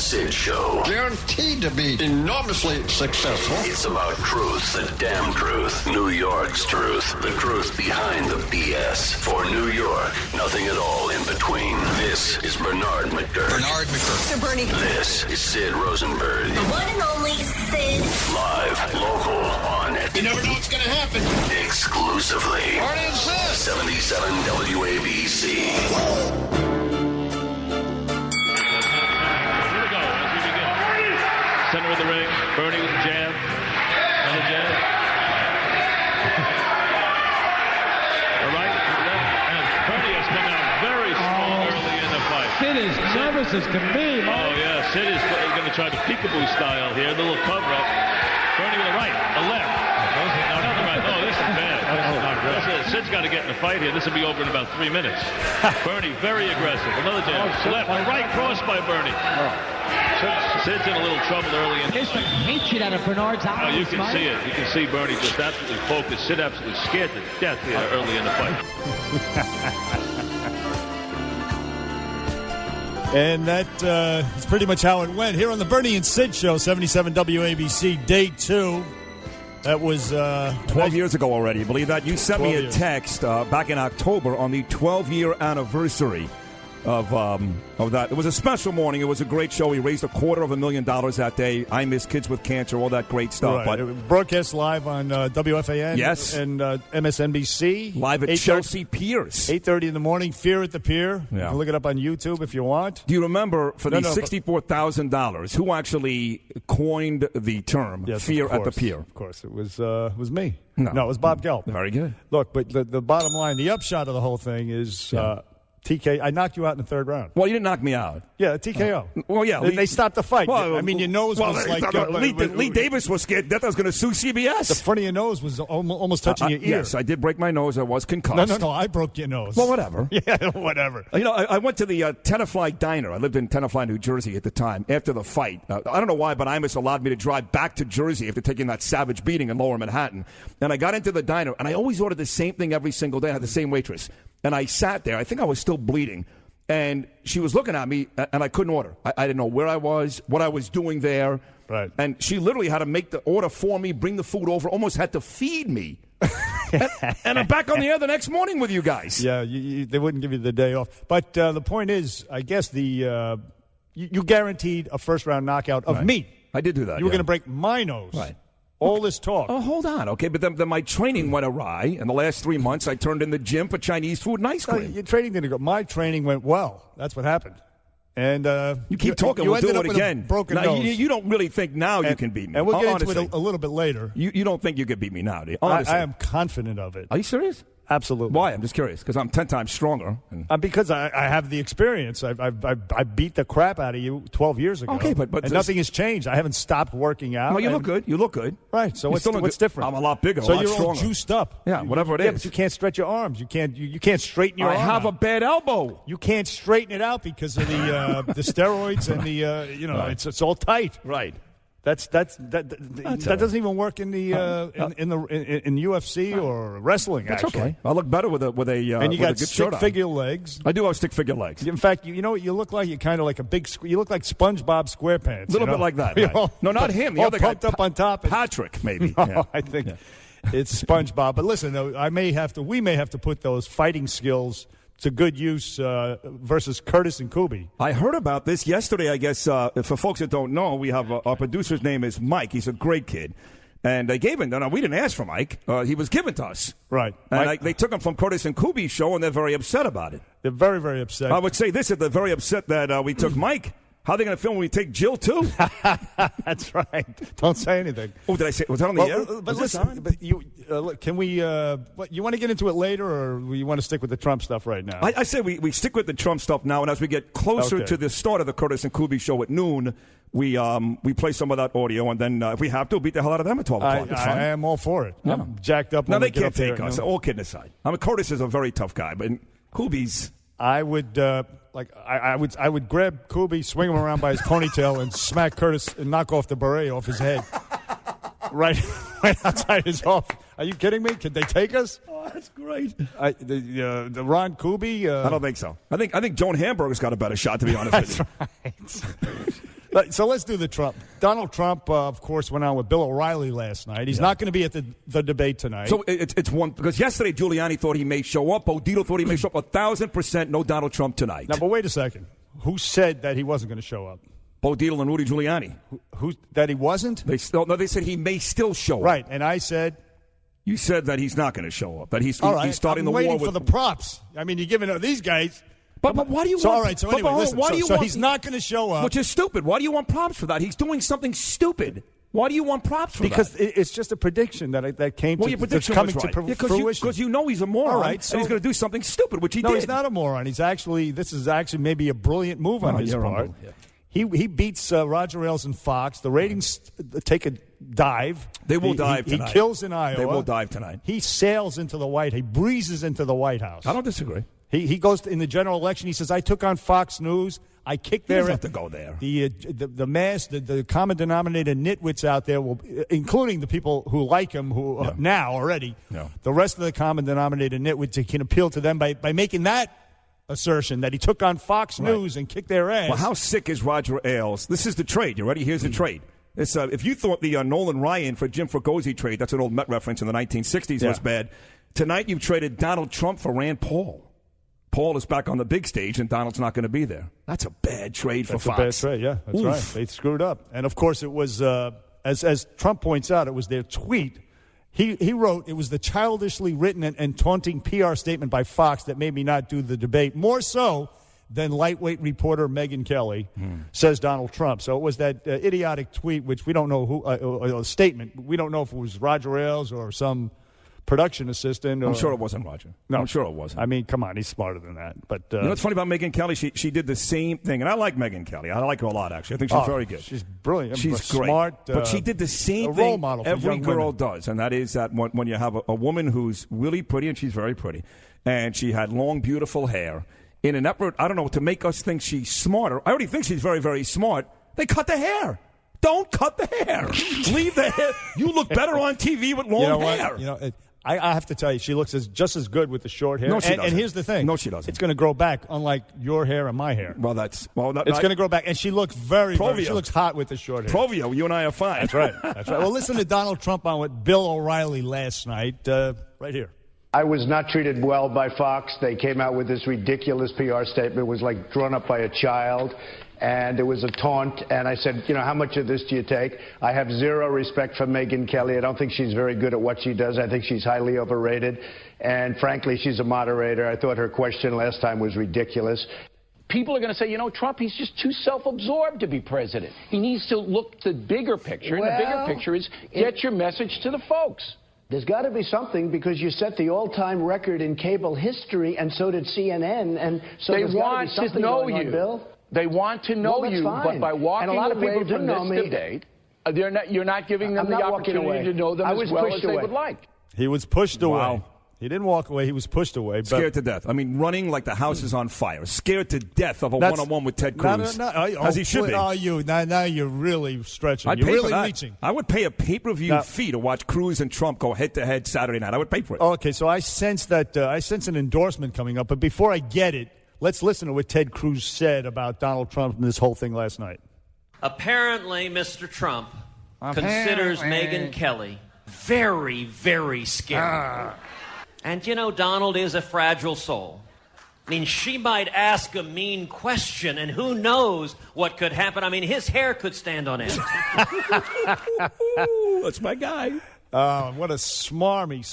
Sid Show. Guaranteed to be enormously successful. It's about truth, the damn truth, New York's truth, the truth behind the BS. For New York, nothing at all in between. This is Bernard McGurk. Bernard McGurk. So Bernie. This is Sid Rosenberg. The one and only Sid. Live, local, on it. You never know what's going to happen. Exclusively. What is this? 77 WABC. Center of the ring, Bernie with the jab, and the jab. All right, and Bernie has come out very strong early in the fight. Sid is nervous as can be. Oh, yeah, Sid is going to try the peekaboo style here, the little cover-up. Bernie with the right, the left. No, the right. Oh, this is bad. This is not good. Sid's got to get in the fight here. This will be over in about 3 minutes. Bernie, very aggressive. Another jab. Left, right cross by Bernie. Sid's in a little trouble early in the It's the hatred out of Bernard's eyes. Oh, you can see it. You can see Bernie just absolutely focused. Sid absolutely scared to death here early in the fight. And that is pretty much how it went. Here on the Bernie and Sid Show, 77 WABC, Day 2. That was 12 years ago already. You believe that? You sent me a text back in October on the 12-year anniversary of that. It was a special morning. It was a great show. We raised $250,000 that day. I Miss Kids with Cancer, all that great stuff. Right. But broadcast live on WFAN. Yes. And MSNBC. Live at Chelsea Piers. 8:30 in the morning, Fear at the Pier. Yeah. You can look it up on YouTube if you want. Do you remember for the $64,000 who actually coined the term Fear at the Pier? Of course. It was me. No, it was Bob Gelb. Very good. Look, but the bottom line, the upshot of the whole thing is TK. I knocked you out in the third round. Well, you didn't knock me out. Yeah, TKO. Well, yeah. They stopped the fight. Well, I mean, your nose was like... Lee Davis was scared that I was going to sue CBS. The front of your nose was almost touching your ear. Yes, I did break my nose. I was concussed. No, I broke your nose. Well, whatever. Yeah, whatever. You know, I went to the Tenafly Diner. I lived in Tenafly, New Jersey at the time, after the fight. I don't know why, but Imus allowed me to drive back to Jersey after taking that savage beating in Lower Manhattan. And I got into the diner, and I always ordered the same thing every single day. I had the same waitress. And I sat there. I think I was still bleeding. And she was looking at me, and I couldn't order. I didn't know where I was, what I was doing there. Right. And she literally had to make the order for me, bring the food over, almost had to feed me. and I'm back on the air the next morning with you guys. Yeah, they wouldn't give you the day off. But the point is, I guess you guaranteed a first-round knockout of me. I did do that. You were going to break my nose. Right. All this talk. Oh, hold on. Okay, but then my training went awry. In the last 3 months, I turned in the gym for Chinese food and ice cream. Your training didn't go. My training went well. That's what happened. And you keep talking. We'll do it again. Broken now, nose. You don't really think now you can beat me. And we'll get into it a little bit later. You don't think you could beat me now, do you? I am confident of it. Are you serious? Absolutely. Why? I'm just curious because I'm 10 times stronger. Because I have the experience. I beat the crap out of you 12 years ago. Okay, but and nothing has changed. I haven't stopped working out. No, you look good. You look good. Right. So what's different? I'm a lot bigger. So a lot you're stronger. all juiced up. Yeah, whatever it is. is. But you can't stretch your arms. You can't straighten your arm. I have out. a bad elbow. You can't straighten it out because of the steroids and the right. It's all tight. Right. That doesn't even work in the in UFC or wrestling. That's actually. okay. I look better with a and you got good shirt stick figure legs. I do have stick figure legs. In fact, you know what you look like? You're kind of like a big. You look like SpongeBob SquarePants. A little bit like that. Right. No, not him. The other guy, pumped up on top. Patrick, maybe. No, yeah. I think it's SpongeBob. But listen, though, we may have to put those fighting skills to good use versus Curtis and Kubi. I heard about this yesterday, I guess. For folks that don't know, we have our producer's name is Mike. He's a great kid. And they gave him, no, we didn't ask for Mike. He was given to us. Right. And they took him from Curtis and Kubi's show, and they're very upset about it. They're very, very upset. I would say this, they're very upset that we took Mike. How are they going to film when we take Jill, too? That's right. Don't say anything. Oh, did I say? Was that on the air? But listen, look, can we, you want to get into it later, or you want to stick with the Trump stuff right now? I say we stick with the Trump stuff now, and as we get closer to the start of the Curtis and Kubi show at noon, we play some of that audio, and then if we have to, beat the hell out of them at 12 o'clock. It's fine. I am all for it. Yeah. I'm jacked up. Now, they can't take us. All kidding aside. I mean, Curtis is a very tough guy, but Kubi's... I would I would grab Kubi, swing him around by his ponytail, and smack Curtis and knock off the beret off his head, right outside his office. Are you kidding me? Could they take us? Oh, that's great. The Ron Kubi. I don't think so. I think Joan Hamburger's got a better shot, to be honest with you. Right. So let's do the Trump. Donald Trump, of course, went on with Bill O'Reilly last night. He's not going to be at the debate tonight. So it's one, because yesterday Giuliani thought he may show up. Bodito thought he may show up. 1,000% no Donald Trump tonight. Now, but wait a second. Who said that he wasn't going to show up? Bodito and Rudy Giuliani. Who that he wasn't? They said he may still show up. Right, and I said... You said that he's not going to show up. That he's starting the war with... I'm waiting for the props. I mean, you're giving these guys... But why do you want... All right, so anyway, listen. He's not going to show up. Which is stupid. Why do you want props for that? He's doing something stupid. Why do you want props for because that? Because it's just a prediction that came your prediction coming was right. to fruition. Because you know he's a moron, all right, so, and he's going to do something stupid, which he did. No, he's not a moron. This is actually maybe a brilliant move on his part. He beats Roger Ailes and Fox. The ratings take a dive. They will dive tonight. He kills in Iowa. They will dive tonight. He sails into the White House. He breezes into the White House. I don't disagree. He goes in the general election. He says, I took on Fox News. I kicked their... He doesn't have to go there. The mass, the common denominator nitwits out there, including the people who like him, who now already, the rest of the common denominator nitwits, he can appeal to them by making that assertion that he took on Fox News and kicked their ass. Well, how sick is Roger Ailes? This is the trade. You ready? Here's the trade. If you thought the Nolan Ryan for Jim Fregosi trade, that's an old Met reference in the 1960s, was bad, tonight you've traded Donald Trump for Rand Paul. Paul is back on the big stage, and Donald's not going to be there. That's a bad trade for Fox. That's a bad trade, yeah. That's right. They screwed up. And, of course, it was, as Trump points out, it was their tweet. He wrote, it was the childishly written and taunting PR statement by Fox that made me not do the debate, more so than lightweight reporter Megyn Kelly, says Donald Trump. So it was that idiotic tweet, which we don't know who, statement. We don't know if it was Roger Ailes or some production assistant. I'm sure it wasn't Roger. No, I'm sure it wasn't. I mean, come on, he's smarter than that. But you know what's funny about Megyn Kelly? She did the same thing, and I like Megyn Kelly. I like her a lot, actually. I think she's very good. She's brilliant. She's great. Smart. But she did the same thing role model every girl does, and that is that when you have a woman who's really pretty, and she's very pretty, and she had long, beautiful hair, in an effort, I don't know, to make us think she's smarter. I already think she's very, very smart. They cut the hair. Don't cut the hair. Leave the hair. You look better on TV with long hair. You know, I have to tell you, she looks just as good with the short hair. No, she doesn't. And here's the thing. No, she doesn't. It's going to grow back, unlike your hair and my hair. It's going to grow back. And she looks she looks hot with the short hair. Provio, you and I are fine. That's right. That's right. Well, listen to Donald Trump on with Bill O'Reilly last night, right here. I was not treated well by Fox. They came out with this ridiculous PR statement. It was like drawn up by a child. And it was a taunt, and I said, how much of this do you take? I have zero respect for Megyn Kelly. I don't think she's very good at what she does. I think she's highly overrated. And frankly, she's a moderator. I thought her question last time was ridiculous. People are going to say, Trump, he's just too self-absorbed to be president. He needs to look the bigger picture, and the bigger picture is get your message to the folks. There's got to be something, because you set the all-time record in cable history, and so did CNN. And so they want to know you. Bill. They want to know you, fine. but by walking away from this debate, you're not giving them the opportunity to know them as well as they would like. He was pushed away. He didn't walk away. He was pushed away. Scared to death. I mean, running like the house is on fire. Scared to death of a one-on-one with Ted Cruz. As he should be. Now you're really stretching. You're really reaching. I would pay a pay-per-view fee to watch Cruz and Trump go head-to-head Saturday night. I would pay for it. Okay, so I sense that I sense an endorsement coming up. But before I get it, let's listen to what Ted Cruz said about Donald Trump and this whole thing last night. Apparently, Mr. Trump considers Megyn Kelly very, very scary. And, Donald is a fragile soul. I mean, she might ask a mean question, and who knows what could happen. I mean, his hair could stand on end. That's my guy. What a smarmy,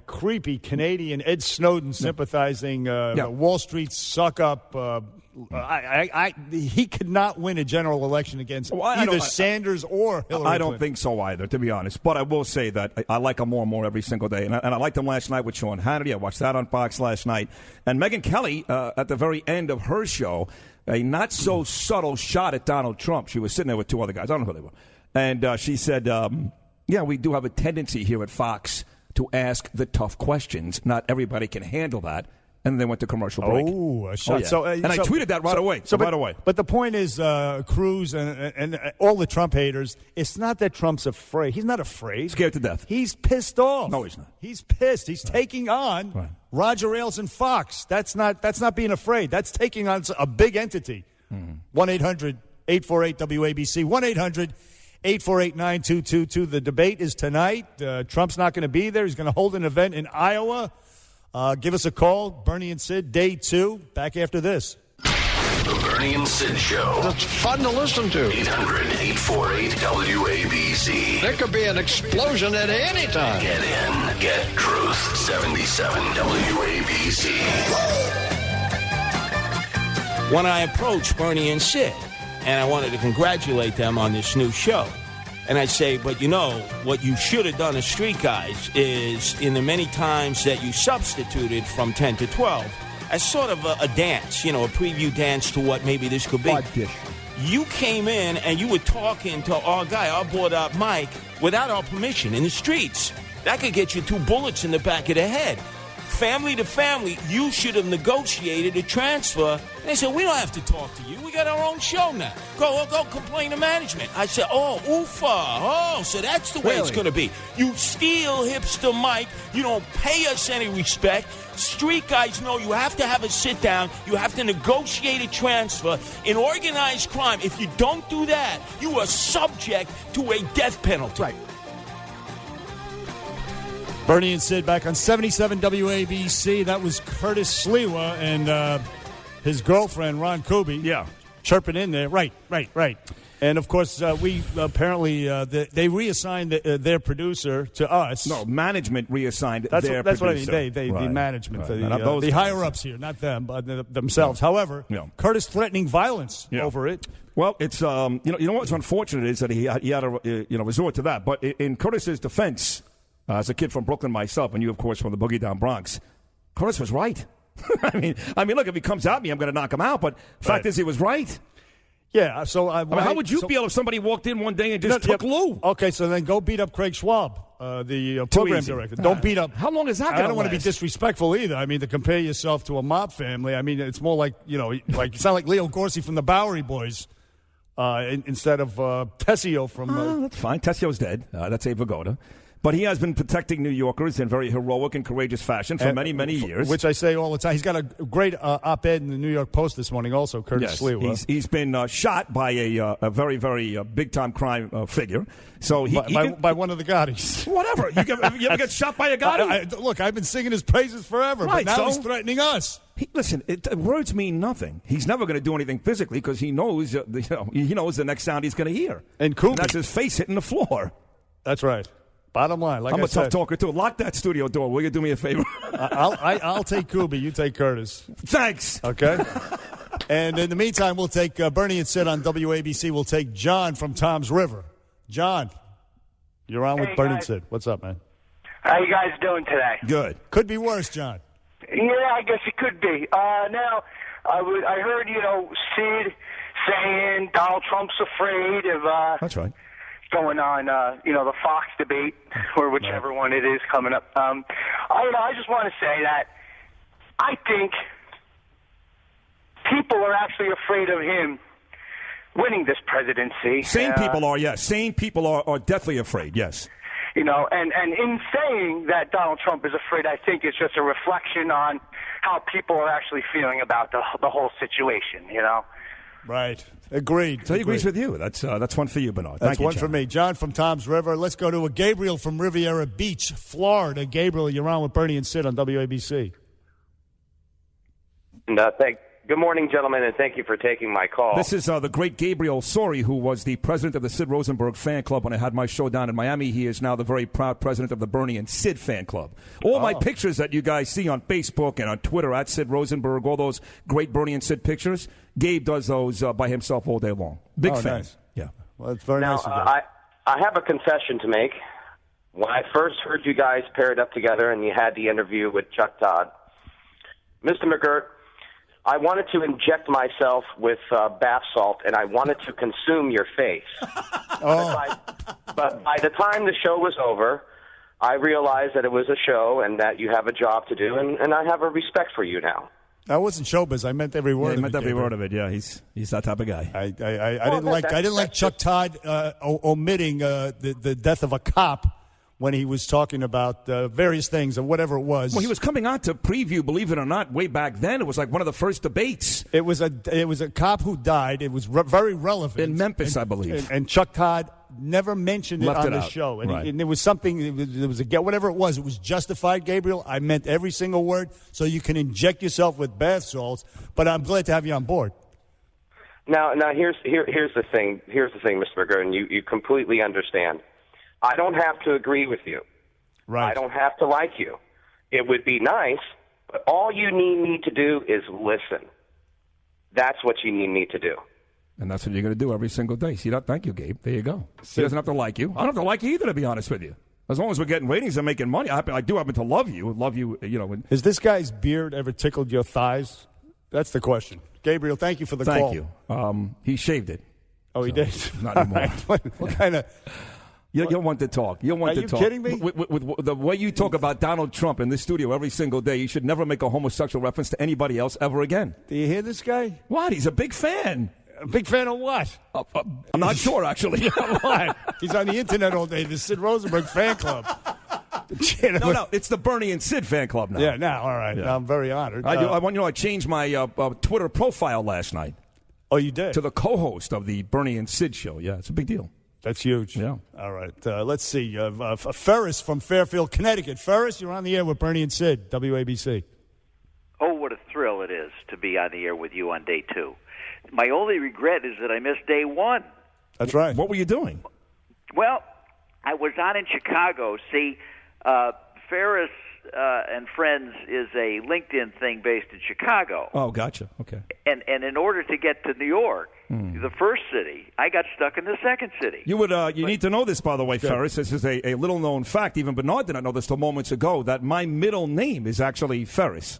creepy Canadian Ed Snowden sympathizing Wall Street suck-up. He could not win a general election against either Sanders or Hillary Clinton. I don't think so either, to be honest. But I will say that I like him more and more every single day. And I liked him last night with Sean Hannity. I watched that on Fox last night. And Megyn Kelly, at the very end of her show, a not-so-subtle shot at Donald Trump. She was sitting there with two other guys. I don't know who they were. And she said, we do have a tendency here at Fox to ask the tough questions. Not everybody can handle that. And they went to commercial break. Oh, a shot. Oh, yeah. I tweeted that right away. But the point is, Cruz and all the Trump haters, it's not that Trump's afraid. He's not afraid. Scared to death. He's pissed off. No, he's not. He's pissed. He's taking on Roger Ailes and Fox. That's not being afraid. That's taking on a big entity. 1-800 848-WABC, 1-800-848-9222. The debate is tonight. Trump's not going to be there. He's going to hold an event in Iowa. Give us a call. Bernie and Sid, day 2. Back after this. The Bernie and Sid Show. It's fun to listen to. 800-848-WABC. There could be an explosion at any time. Get in. Get Truth. 77 WABC. When I approached Bernie and Sid, and I wanted to congratulate them on this new show, and I say, but you know, what you should have done as Street Guys is, in the many times that you substituted from 10 to 12, as sort of a dance, a preview dance to what maybe this could be. Audition. You came in and you were talking to our guy, our board-op Mike, without our permission in the streets. That could get you 2 bullets in the back of the head. Family to family, you should have negotiated a transfer. And they said, we don't have to talk to you. We got our own show now. Go complain to management. I said, oh, oofa. Oh, so that's the way it's going to be. You steal hipster Mike. You don't pay us any respect. Street Guys know you have to have a sit-down. You have to negotiate a transfer. In organized crime, if you don't do that, you are subject to a death penalty. Right. Bernie and Sid back on 77 WABC. That was Curtis Sliwa and his girlfriend, Ron Kuby. Yeah. Chirping in there. Right. And, of course, we apparently they reassigned their producer to us. No, management reassigned their producer. That's what I mean. They right. the management, right. The higher-ups here, not them, but themselves. Yeah. However, Curtis threatening violence over it. Well, it's you know what's unfortunate is that he had to resort to that. But in Curtis's defense, as a kid from Brooklyn myself, and you, of course, from the Boogie Down Bronx, Curtis was right. I mean, look, if he comes at me, I'm going to knock him out. But fact is, he was right. Yeah. So how would you feel if somebody walked in one day and just took Lou? Okay, so then go beat up Craig Schwab, the program director. Don't beat up. How long is that going to I don't want to be disrespectful either. I mean, to compare yourself to a mob family. I mean, it's more like like you sound like Leo Gorcey from the Bowery Boys. Instead of Tessio from... that's fine. Tessio's dead. That's Abe Vigoda. But he has been protecting New Yorkers in very heroic and courageous fashion for many, many years. Which I say all the time. He's got a great op-ed in the New York Post this morning also, Curtis Sliwa. He's been shot by a very, very big-time crime figure. So by one of the Gottis. Whatever. You ever get shot by a Gotti? Look, I've been singing his praises forever, but now he's threatening us. Listen, words mean nothing. He's never going to do anything physically because he knows the next sound he's going to hear. And that's his face hitting the floor. That's right. Bottom line, like I'm a tough talker too. Lock that studio door. Will you do me a favor? I'll take Kuby. You take Curtis. Thanks. Okay. And in the meantime, we'll take Bernie and Sid on WABC. We'll take John from Tom's River. John, you're on with Bernie and Sid. What's up, man? How you guys doing today? Good. Could be worse, John. Yeah, I guess it could be. Now, I heard Sid saying Donald Trump's afraid of. That's right. Going on, the Fox debate, or whichever one it is coming up. I just want to say that I think people are actually afraid of him winning this presidency. Sane people are, yes. Sane people are deathly afraid, yes. And in saying that Donald Trump is afraid, I think it's just a reflection on how people are actually feeling about the whole situation, Right. Agreed. So he agrees with you. That's one for you, Bernard. That's one for me. John from Tom's River. Let's go to Gabriel from Riviera Beach, Florida. Gabriel, you're on with Bernie and Sid on WABC. Good morning, gentlemen, and thank you for taking my call. This is the great Gabriel Sori, who was the president of the Sid Rosenberg fan club when I had my show down in Miami. He is now the very proud president of the Bernie and Sid fan club. All my pictures that you guys see on Facebook and on Twitter at Sid Rosenberg, all those great Bernie and Sid pictures, Gabe does those by himself all day long. Big fan. Nice. Yeah. Well, it's very nice. I have a confession to make. When I first heard you guys paired up together and you had the interview with Chuck Todd, Mr. McGirt, I wanted to inject myself with bath salt, and I wanted to consume your face. But by the time the show was over, I realized that it was a show and that you have a job to do, and I have a respect for you now. That wasn't showbiz. I meant every word of it. I meant every word of it, yeah. He's that type of guy. I didn't like Chuck Todd omitting the death of a cop when he was talking about various things or whatever it was. Well, he was coming on to preview, believe it or not, way back then. It was like one of the first debates. It was a cop who died. It was very relevant. In Memphis, I believe. And Chuck Todd never mentioned it on the show. And, right. and there was something, there was whatever it was justified, Gabriel. I meant every single word, so you can inject yourself with bath salts. But I'm glad to have you on board. Now here's the thing. Here's the thing, Mr. McGurn. You completely understand. I don't have to agree with you. Right. I don't have to like you. It would be nice, but all you need me to do is listen. That's what you need me to do. And that's what you're going to do every single day. See that? Thank you, Gabe. There you go. He doesn't have to like you. I don't have to like you either, to be honest with you. As long as we're getting ratings and making money, I do happen to love you. You know. Has this guy's beard ever tickled your thighs? That's the question. Gabriel, thank you for the call. Thank you. He shaved it. Oh, he did? Not anymore. Right. What kind of... You'll want to talk. You'll want to talk. Are you kidding me? With the way you talk about Donald Trump in this studio every single day, you should never make a homosexual reference to anybody else ever again. Do you hear this guy? What? He's a big fan. A big fan of what? I'm not sure, actually. What? He's on the internet all day. The Sid Rosenberg fan club. No, it's the Bernie and Sid fan club now. Yeah, now, all right. Yeah. I'm very honored. I changed my Twitter profile last night. Oh, you did? To the co-host of the Bernie and Sid show. Yeah, it's a big deal. That's huge. Yeah. All right. Let's see. Ferris from Fairfield, Connecticut. Ferris, you're on the air with Bernie and Sid, WABC. Oh, what a thrill it is to be on the air with you on day 2. My only regret is that I missed day 1. That's right. What were you doing? Well, I was on in Chicago. See, Ferris and Friends is a LinkedIn thing based in Chicago. Oh, gotcha. Okay. And in order to get to New York, the first city, I got stuck in the second city. You need to know this, by the way, Ferris. This is a little-known fact. Even Bernard did not know this till moments ago, that my middle name is actually Ferris.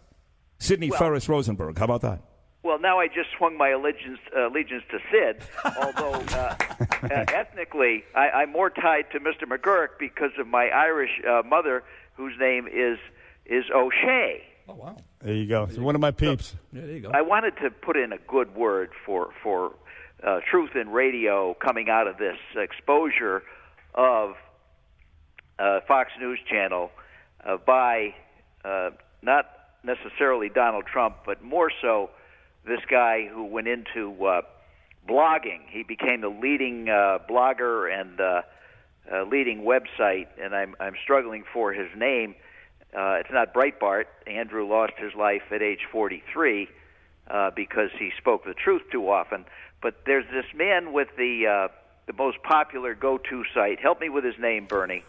Sidney Ferris Rosenberg. How about that? Well, now I just swung my allegiance to Sid, although ethnically I'm more tied to Mr. McGurk because of my Irish mother, whose name is O'Shea. Oh, wow. There you go. So one of my peeps. Yeah, there you go. I wanted to put in a good word for truth in radio coming out of this exposure of Fox News Channel by not necessarily Donald Trump, but more so this guy who went into blogging. He became the leading blogger and leading website, and I'm struggling for his name. It's not Breitbart. Andrew lost his life at age 43 because he spoke the truth too often. But there's this man with the most popular go-to site. Help me with his name, Bernie.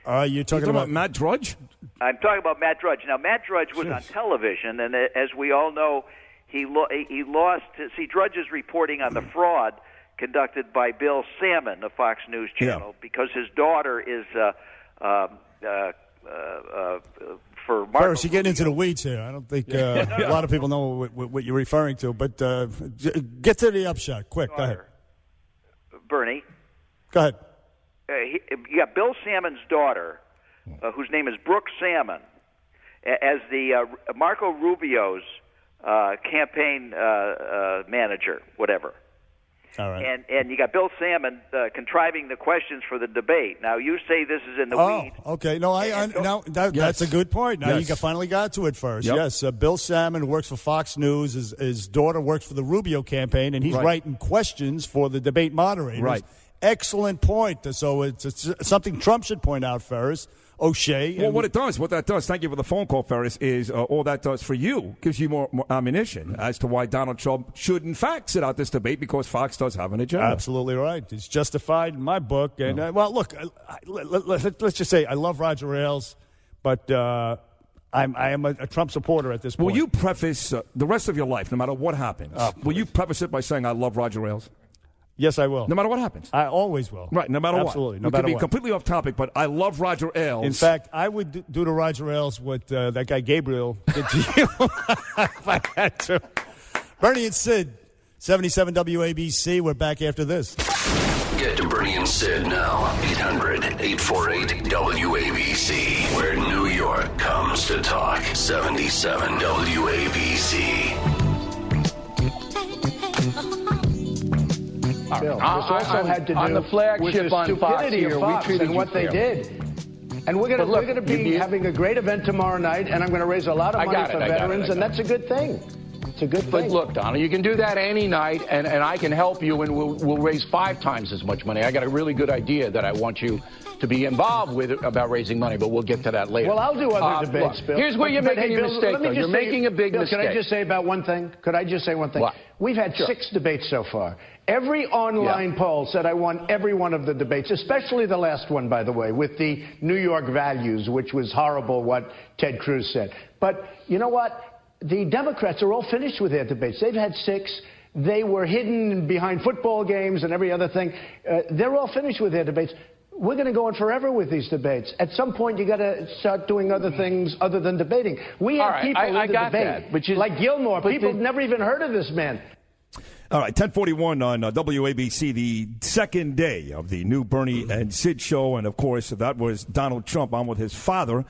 You're talking about Matt Drudge? I'm talking about Matt Drudge. Now, Matt Drudge was on television, and as we all know, he lost. See, Drudge is reporting on the fraud conducted by Bill Salmon of Fox News Channel because his daughter is for Marco. Ferris, you're getting into the weeds here. I don't think a lot of people know what you're referring to, but get to the upshot. Quick, go ahead. Bernie. Go ahead. You got Bill Salmon's daughter, whose name is Brooke Salmon, as the Marco Rubio's campaign manager, whatever. All right. And you got Bill Salmon contriving the questions for the debate. Now, you say this is in the weeds. Okay. No, that's a good point. Now you finally got to it first. Yep. Yes, Bill Salmon works for Fox News. His daughter works for the Rubio campaign, and he's writing questions for the debate moderators. Right. Excellent point. So it's something Trump should point out, Ferris. O'Shea. Well, what that does, thank you for the phone call, Ferris, is all that does for you gives you more ammunition as to why Donald Trump should, in fact, sit out this debate because Fox does have an agenda. Absolutely right. It's justified in my book. And, well, look, let's just say I love Roger Ailes, but I am a Trump supporter at this point. Will you preface the rest of your life, no matter what happens, will you preface it by saying I love Roger Ailes? Yes, I will. No matter what happens. I always will. Right, no matter what. Absolutely, no matter what. We could be what. completely off topic, but I love Roger Ailes. In fact, I would do to Roger Ailes what that guy Gabriel did to you if I had to. Bernie and Sid, 77 WABC. We're back after this. Get to Bernie and Sid now. 800-848-WABC. Where New York comes to talk. 77 WABC. Bill, this also had to do on the flagship with the on Fox stupidity here, of Fox we treated and what you they fairly. did. And we're But look, going to be having a great event tomorrow night, and I'm going to raise a lot of money for veterans, and that's a good thing. It's a good thing. But look, Donald, you can do that any night, and I can help you, and we'll raise 5 times as much money. I got a really good idea that I want you to be involved with about raising money, but we'll get to that later. Well, I'll do other debates, Bill. Here's where you're making a mistake, though. You're making a big mistake. Can I just say about one thing? Could I just say one thing? What? We've had 6 debates so far. Every online poll said I won every one of the debates, especially the last one, by the way, with the New York values, which was horrible what Ted Cruz said. But you know what? The Democrats are all finished with their debates. They've had 6. They were hidden behind football games and every other thing. They're all finished with their debates. We're going to go on forever with these debates. At some point, you got to start doing other things other than debating. We have people in the debate, like Gilmore. People have never even heard of this man. All right, 1041 on WABC, the second day of the new Bernie and Sid show. And, of course, that was Donald Trump on with his father,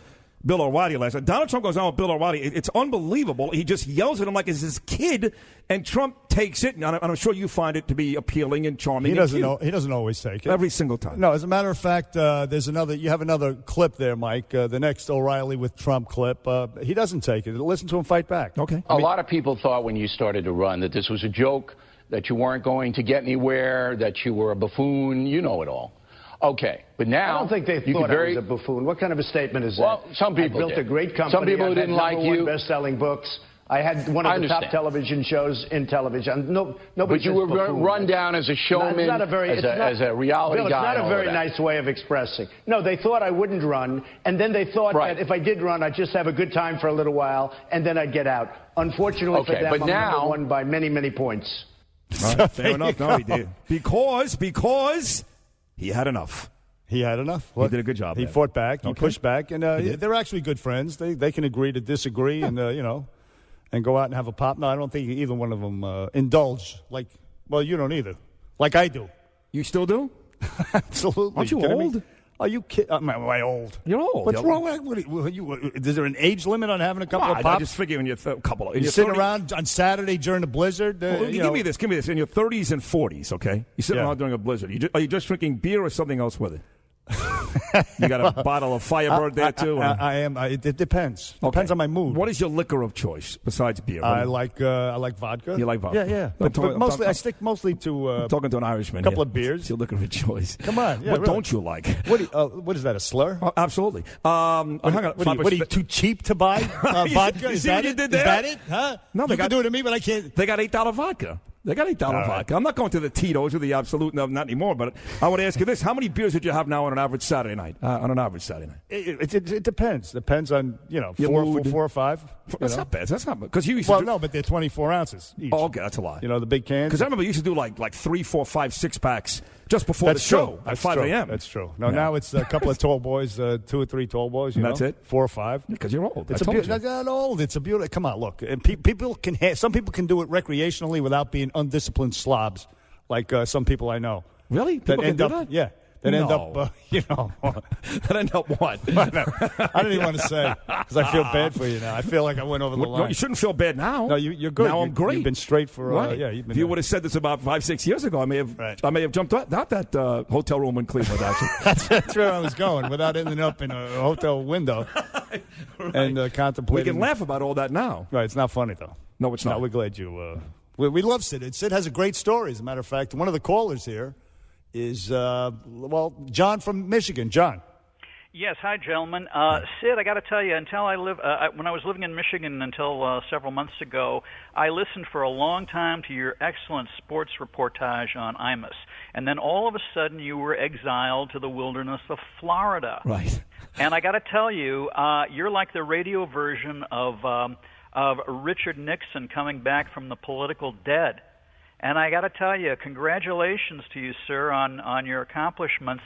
Bill O'Reilly, last night. Donald Trump goes on with Bill O'Reilly. It's unbelievable. He just yells at him like it's his kid, and Trump takes it. And I'm sure you find it to be appealing and charming. He doesn't know. He doesn't always take it every single time. No, as a matter of fact, there's another. You have another clip there, Mike. The next O'Reilly with Trump clip. He doesn't take it. Listen to him fight back. Okay. A lot of people thought when you started to run that this was a joke, that you weren't going to get anywhere, that you were a buffoon. You know it all. Okay, but now I don't think they thought I was a buffoon. What kind of a statement is that? Well, some people I built did. a great company. Some people I've didn't had like you. Best-selling books. I had one of the top television shows in television. Nobody. But you were run down as a showman, as a reality Bill, guy. It's not a very nice way of expressing. No, they thought I wouldn't run, and then they thought that if I did run, I'd just have a good time for a little while, and then I'd get out. Unfortunately for them, but now I'm number 1 by many, many points. Right, fair enough. No, he did. Because he had enough. He had enough. He did a good job. He fought back. He pushed back, and they're actually good friends. They can agree to disagree, and and go out and have a pop. No, I don't think either one of them indulge. Well, you don't either. Like I do. You still do? Absolutely. Aren't you old? Me? Are you kidding? Am I old? You're old. What's wrong with you? Is there an age limit on having a couple of pops? I just figure when you're couple of. You're sitting around on Saturday during the blizzard. Give me this. In your 30s and 40s, okay? You're sitting around during a blizzard. Are you just drinking beer or something else with it? You got a bottle of Firebird there too. I am. It depends. Depends on my mood. What is your liquor of choice besides beer? I like vodka. You like vodka? Yeah. But mostly, I stick mostly to. I'm talking to an Irishman. A couple of beers. It's your liquor of choice. Come on. Yeah, what don't you like? What is that? A slur? Oh, absolutely. What are you too cheap to buy vodka? Is that it? Is that it? Huh? No, you can do it to me, but I can't. They got $8 vodka. They got $8 vodka. I'm not going to the Tito's or the Absolute, not anymore. But I want to ask you this: how many beers did you have now on an average Saturday night? It depends. Depends on four or five. That's not bad. That's not bad. Because you used to no, but they're 24 ounces each. Oh, okay, that's a lot. The big cans. Because I remember you used to do like 3, 4, 5, 6 packs just before the show at 5 a.m. That's true. No, now it's a couple of tall boys, 2 or 3 tall boys. That's it. 4 or 5. Because you're old. It's not old. It's a beautiful. Come on, look. People can. Some people can do it recreationally without being undisciplined slobs, like some people I know. Really? People can do that? Yeah. That end up, that end up what? I don't even want to say because I feel bad for you now. I feel like I went over the line. No, you shouldn't feel bad now. No, you're good. Now I'm great. You've been straight for right. If you would have said this about 5-6 years ago, I may have jumped out that hotel room in Cleveland. Actually, that's where I was going without ending up in a hotel window and contemplating. We can laugh about all that now. Right? It's not funny though. No, it's not. No, we're glad you. We love Sid. Sid has a great story. As a matter of fact, one of the callers here is, John from Michigan. John. Yes. Hi, gentlemen. Sid, I got to tell you, when I was living in Michigan until several months ago, I listened for a long time to your excellent sports reportage on Imus. And then all of a sudden you were exiled to the wilderness of Florida. Right. And I got to tell you, you're like the radio version of Richard Nixon coming back from the political dead. And I got to tell you, congratulations to you, sir, on your accomplishments.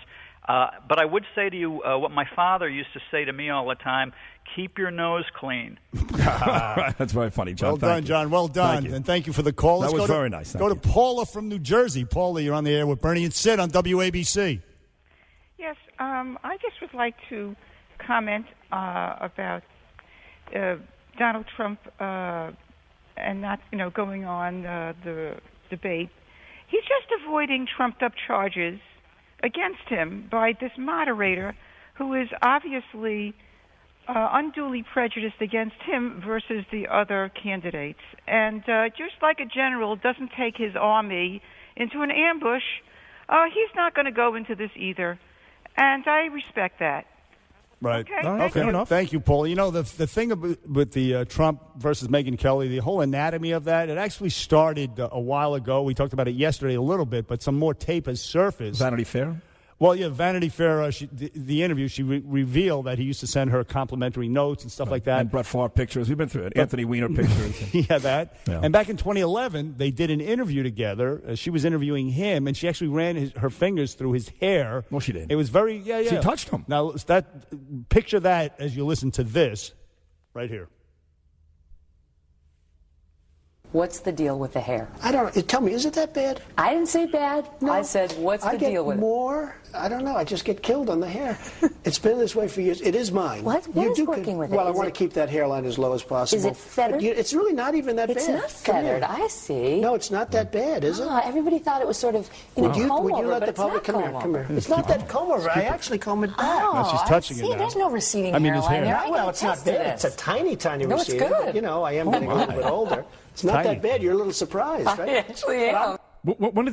But I would say to you what my father used to say to me all the time, keep your nose clean. That's very funny, John. Well done, John. Well done. And thank you for the call. That was very nice. Go to Paula from New Jersey. Paula, you're on the air with Bernie and Sid on WABC. Yes, I just would like to comment about Donald Trump and not, going on the debate. He's just avoiding trumped-up charges against him by this moderator who is obviously unduly prejudiced against him versus the other candidates. And just like a general doesn't take his army into an ambush, he's not going to go into this either. And I respect that. Right. Okay, Fair enough. Thank you, Paul. You know, the thing with the Trump versus Megyn Kelly, the whole anatomy of that, it actually started a while ago. We talked about it yesterday a little bit, but some more tape has surfaced. Vanity Fair? Well, yeah, Vanity Fair, the interview, she revealed that he used to send her complimentary notes and stuff like that. And Brett Favre pictures. We've been through it. Anthony Weiner pictures. Yeah, that. Yeah. And back in 2011, they did an interview together. She was interviewing him, and she actually ran her fingers through his hair. Well, she did. It was very, yeah. She touched him. Now, picture that as you listen to this right here. What's the deal with the hair? I don't know. Tell me, is it that bad? I didn't say bad. No, I said, what's the deal with I get more. I don't know. I just get killed on the hair. It's been this way for years. It is mine. What is working with it? Well, I Is want it- to keep that hairline as low as possible. Is it feathered? It's really not even that It's bad. not Come here. feathered. I see. No, it's not that bad, is it? Everybody thought it was sort of, Would you comb over, let but the it's public not come here? comb Come over. here. It's not that comb over. I actually comb it back. Oh, she's touching I it see. now. There's no receding I mean, his hairline hair. there. I Well, can it's not attest to bad. It's a this. tiny, tiny No, it's receding. good. But, you know, I am getting a little bit older. It's not Tiny. that bad. You're a little surprised, right? I actually am. When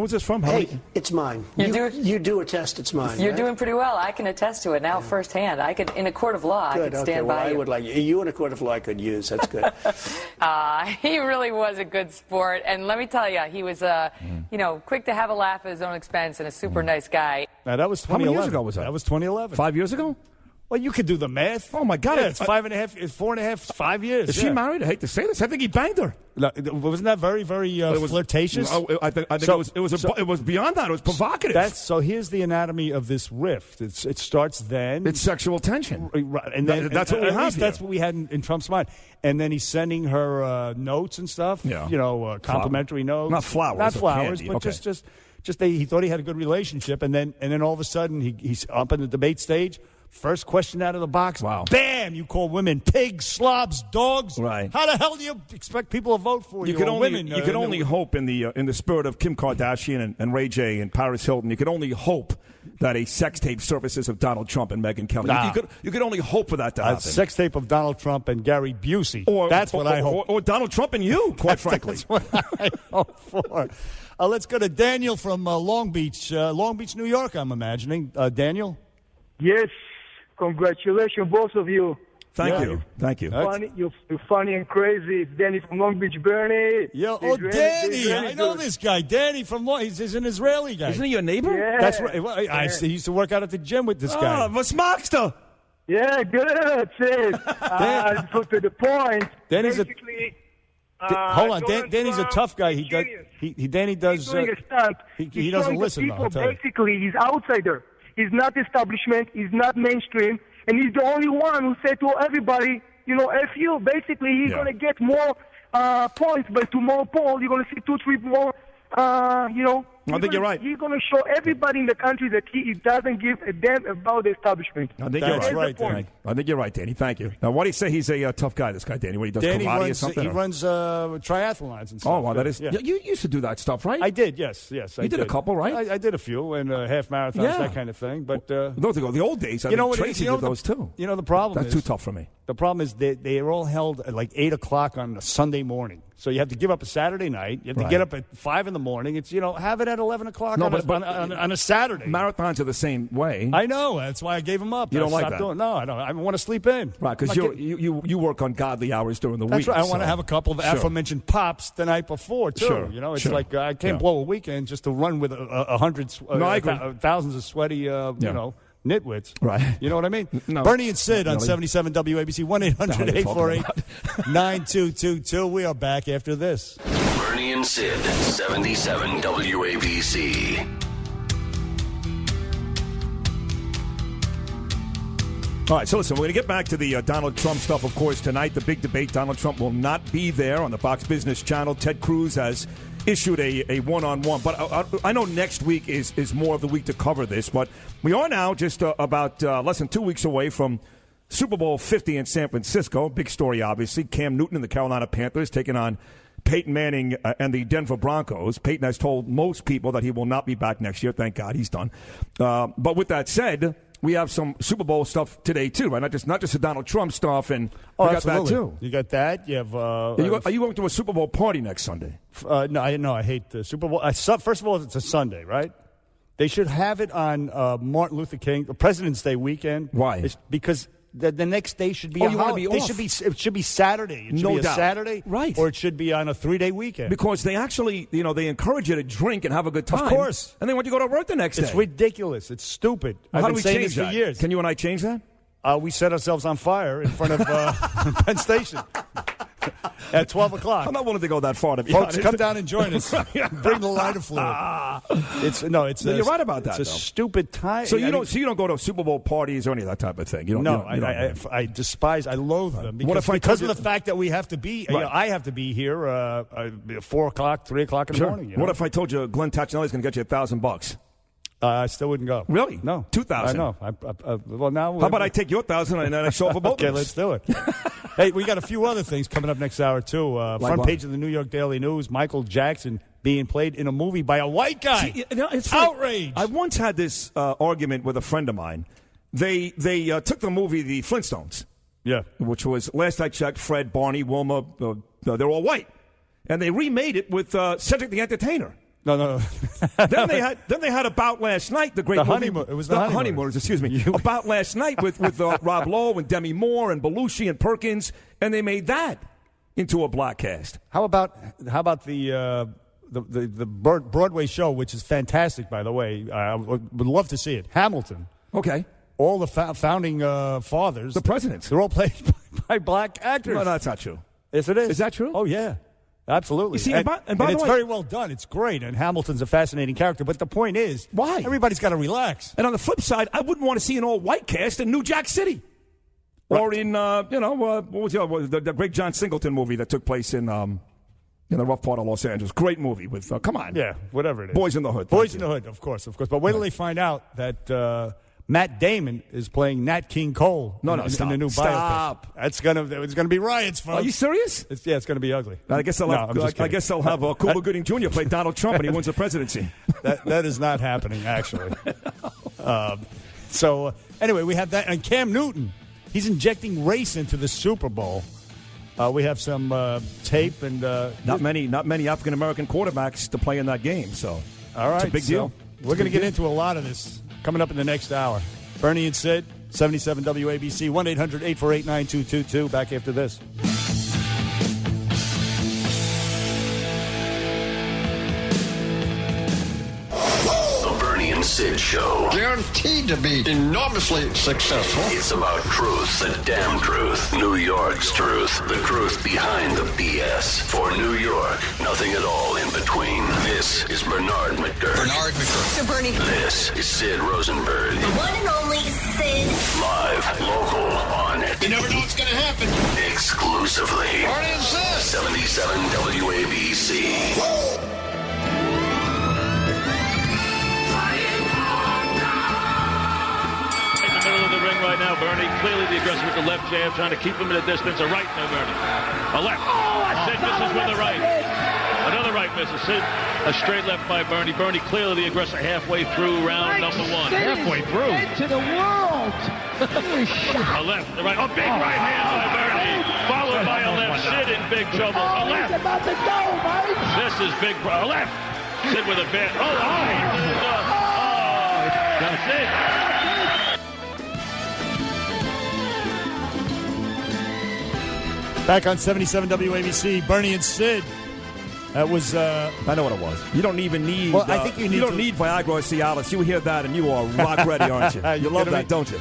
was this from? How Hey, many- it's mine. You do attest it's mine. You're right? doing pretty well. I can attest to it now firsthand. I could, in a court of law, I Good. could Okay. stand Well, by I you. would like you in a court of law I could use. That's good. He really was a good sport, and let me tell you, he was, quick to have a laugh at his own expense and a super nice guy. Now, that was How 2011. many years ago was that? That was 2011. 5 years ago? Well, you could do the math. Oh, my God. Yeah, it's 5.5, it's 4.5, 5 years. Is she married? I hate to say this. I think he banged her. Wasn't that very, very flirtatious? Oh, I think it was beyond that. It was provocative. So here's the anatomy of this rift. It starts then. It's sexual tension. Right, and then That's what we at have least here. that's what we had in Trump's mind. And then he's sending her notes and stuff. Yeah. Complimentary notes. Not flowers. Not or flowers, candy. but Okay. just he thought he had a good relationship, and then all of a sudden he's up in the debate stage. First question out of the box. Wow. Bam! You call women pigs, slobs, dogs. Right. How the hell do you expect people to vote for you? You can or only women, you can only hope in the spirit of Kim Kardashian and Ray J and Paris Hilton. You can only hope that a sex tape surfaces of Donald Trump and Megyn Kelly. Nah. You could only hope for that to a happen. sex tape of Donald Trump and Gary Busey. That's what I hope. Or Donald Trump and you, quite frankly. That's what I hope for. Let's go to Daniel from Long Beach, New York. I'm imagining Daniel. Yes. Congratulations, both of you. Thank you. You're funny and crazy. It's Danny from Long Beach, Bernie. Yo, Israeli- Danny! Israeli I know dude. this guy. Danny from Long. He's an Israeli guy. Isn't he your neighbor? Yeah. That's right. Well, I used to work out at the gym with this guy. Oh, was magst du? Yeah, good. Sid. So to the point. Danny's a- basically, Hold on, Donald Danny's a Trump tough guy. is Danny does. He's doing a stunt. He He's doesn't showing the listen. Though, people I'll tell you. basically, he's outsider. He's not establishment. He's not mainstream. And he's the only one who said to everybody, F you. Basically, he's going to get more points, but to more polls, you're going to see 2-3 more, I think you're right. He's going to show everybody in the country that he doesn't give a damn about the establishment. I think That's you're right, Danny. I think you're right, Danny. Thank you. Now, why do you say he's a tough guy, this guy, Danny? What, he does Danny karate or runs. something? He or- runs triathlons and stuff. Oh, well, that is. Yeah. You used to do that stuff, right? I did. Yes. I You did a couple, right? I did a few and half marathons, Yeah. that kind of thing. But Those ago, the old days. I you know think what? Tracy did those too. You know the problem That's is too tough for me. The problem is they are all held at like 8 o'clock on a Sunday morning. So you have to give up a Saturday night. You have to Right. get up at 5 in the morning. It's have it at 11 o'clock No, on, but- on a Saturday. Marathons are the same way. I know. That's why I gave them up. You I don't like stopped that? doing- No, I don't. I want to sleep in. Right, because I'm not getting- you work on godly hours during the That's week. right. I want to have a couple of Sure. aforementioned pops the night before too. Sure, It's sure. like I can't Yeah. blow a weekend just to run with a hundred, No, I agree. thousands of sweaty, nitwits. Right. You know what I mean? No. Bernie and Sid on No, 77 WABC 1-800-848-9222. We are back after this. Bernie and Sid, 77 WABC. All right, so listen, we're going to get back to the Donald Trump stuff, of course, tonight. The big debate, Donald Trump will not be there on the Fox Business Channel. Ted Cruz has issued a one-on-one. But I know next week is more of the week to cover this. But we are now just about less than 2 weeks away from Super Bowl 50 in San Francisco. Big story, obviously. Cam Newton and the Carolina Panthers taking on Peyton Manning and the Denver Broncos. Peyton has told most people that he will not be back next year. Thank God he's done. But with that said, we have some Super Bowl stuff today too, right? Not just the Donald Trump stuff, and Oh, we got absolutely. that too. You got that. You have. Are you going to a Super Bowl party next Sunday? No, I hate the Super Bowl. First of all, it's a Sunday, right? They should have it on Martin Luther King, President's Day weekend. Why? It's because the next day should be Oh, a you wanna holiday. be off. It should be Saturday. It should No be a doubt. Saturday, Right. Or it should be on a 3-day weekend. Because they actually, they encourage you to drink and have a good time. Of course. And then when you go to work the next day. It's ridiculous. It's stupid. Well, I've how been do we saying change this for that? years. Can you and I change that? We set ourselves on fire in front of Penn Station at 12 o'clock. I'm not willing to go that far, to be Folks, honest. come down and join us. Bring the lighter fluid. You're right about that. It's a though. stupid time. So you don't go to Super Bowl parties or any of that type of thing. You don't. No, you don't, I despise. I loathe them because, What if I because told of you- the fact that we have to be. Right. I have to be here 4 o'clock, 3 o'clock in the Sure. morning. You What know? if I told you Glenn Tachinelli's going to get you $1,000? I still wouldn't go. Really? No. 2,000. I know. Well, now. How about I take your 1,000 and then I show up for both Okay, of us? let's do it. Hey, we got a few other things coming up next hour too. Front what? page of the New York Daily News: Michael Jackson being played in a movie by a white guy. See, it's funny. Outrage. I once had this argument with a friend of mine. They took the movie The Flintstones. Yeah. Which was, last I checked, Fred, Barney, Wilma, they're all white. And they remade it with Cedric the Entertainer. No. then they had About Last Night, the great The movie. Honeymoon. It was the Honeymooners. Excuse me. About Last Night with Rob Lowe and Demi Moore and Belushi and Perkins, and they made that into a black cast. How about the Broadway show, which is fantastic, by the way? I would love to see it. Hamilton. Okay. All the founding fathers, the presidents, they're all played by black actors. No, that's not true. Yes, it is. Is that true? Oh, yeah. Absolutely. You see, and by it's the way, very well done. It's great, and Hamilton's a fascinating character. But the point is, why? Everybody's got to relax. And on the flip side, I wouldn't want to see an all-white cast in New Jack City. Right. Or in, what was the great John Singleton movie that took place in the rough part of Los Angeles. Great movie with, come on. Yeah, whatever it is. Boys in the Hood. Boys in the Hood, of course. But wait till they find out that Matt Damon is playing Nat King Cole in stop. the new biopic. It's gonna be riots, folks. Are you serious? It's going to be ugly. I guess they'll have Cuba Gooding Jr. play Donald Trump and he wins the presidency. That is not happening, actually. Anyway, we have that. And Cam Newton, he's injecting race into the Super Bowl. We have some tape and not many African American quarterbacks to play in that game. So all right, it's a big deal. We're going to get into a lot of this coming up in the next hour. Bernie and Sid, 77 WABC, 1-800-848-9222. Back after this. The Bernie and Sid Show. Guaranteed to be enormously successful. It's about truth, the damn truth, New York's truth, the truth behind the BS. For New York, nothing at all in between. This is Bernard McGurk. So, Bernie. This is Sid Rosenberg. The one and only Sid. Live, local, on it. You never know what's going to happen. Exclusively. What is this? 77 WABC. Right now, Bernie clearly the aggressor with the left jab, trying to keep him at a distance. A right now, Bernie. A left. Sid misses with a right. Another right misses. Sid, a straight left by Bernie. Bernie clearly the aggressor halfway through round number one. Halfway through. To the world. A left, a right. A big right hand by Bernie. Followed by a left. Sid in big trouble. A left. He's about to go, Mike. This is big. A left. Sid with a bad. That's it. Back on 77 WABC, Bernie and Sid. That was. I know what it was. You don't even need. Well, I think you don't need Viagra or Cialis. You hear that and you are rock ready, aren't you? You love that, don't you?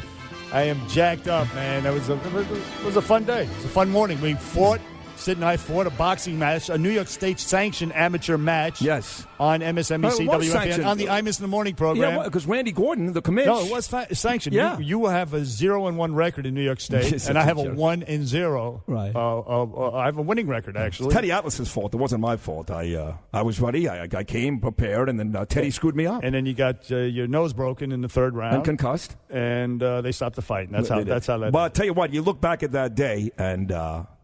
I am jacked up, man. It was a fun day. It was a fun morning. We fought. Sid and I fought a boxing match, a New York State sanctioned amateur match. Yes. On MSNBC WFAN on the I Miss in the Morning program. Yeah, because Randy Gordon, the commish. No, it was sanctioned. Yeah. You have a 0-1 record in New York State, and I have a 1-0. Right. I have a winning record, actually. It's Teddy Atlas's fault. It wasn't my fault. I was ready. I came prepared, and then Teddy screwed me up. And then you got your nose broken in the third round. And concussed. And they stopped the fight. And that's how that. But I'll tell you what, you look back at that day, and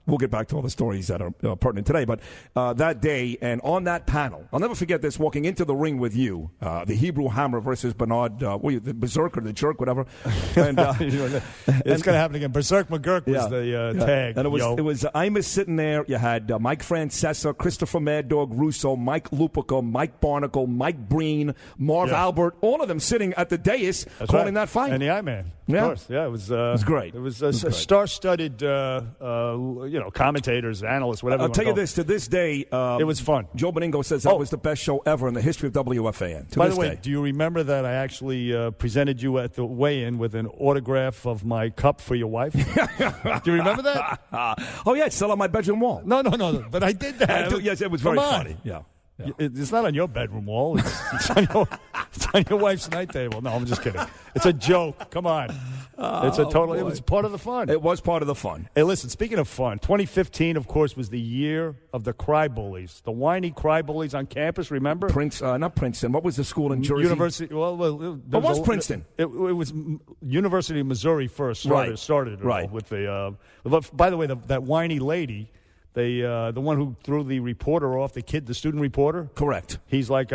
we'll get back to all the stories that are pertinent today. But that day, and on that panel, I'll never forget this, walking into the ring with you, the Hebrew Hammer versus Bernard, the Berserker, the Jerk, whatever. And, it's going to happen again. Berserk McGurk was the tag. And it was Imus sitting there. You had Mike Francesa, Christopher Mad Dog Russo, Mike Lupica, Mike Barnacle, Mike Breen, Marv Albert, all of them sitting at the dais calling that fight. And the I-Man. Of course. Yeah, it was great. It was star-studded, commentators, analysts, whatever. I'll tell you this, to this day, it was fun. Joe Beningo says that was the best show ever in the history of WFAN. By the way, do you remember that I actually presented you at the weigh-in with an autograph of my cup for your wife? Do you remember that? Oh, yeah, it's still on my bedroom wall. No, but I did that. Yes, it was very funny. Yeah. It's not on your bedroom wall. It's on your wife's night table. No, I'm just kidding. It's a joke. Come on. It's a total. It was part of the fun. It was part of the fun. Hey, listen. Speaking of fun, 2015, of course, was the year of the cry bullies, the whiny cry bullies on campus. Remember? Not Princeton. What was the school in Jersey? University. Well, it was Princeton. It was University of Missouri first. Started right with the. By the way, that whiny lady. The one who threw the reporter off, the student reporter. Correct. He's like,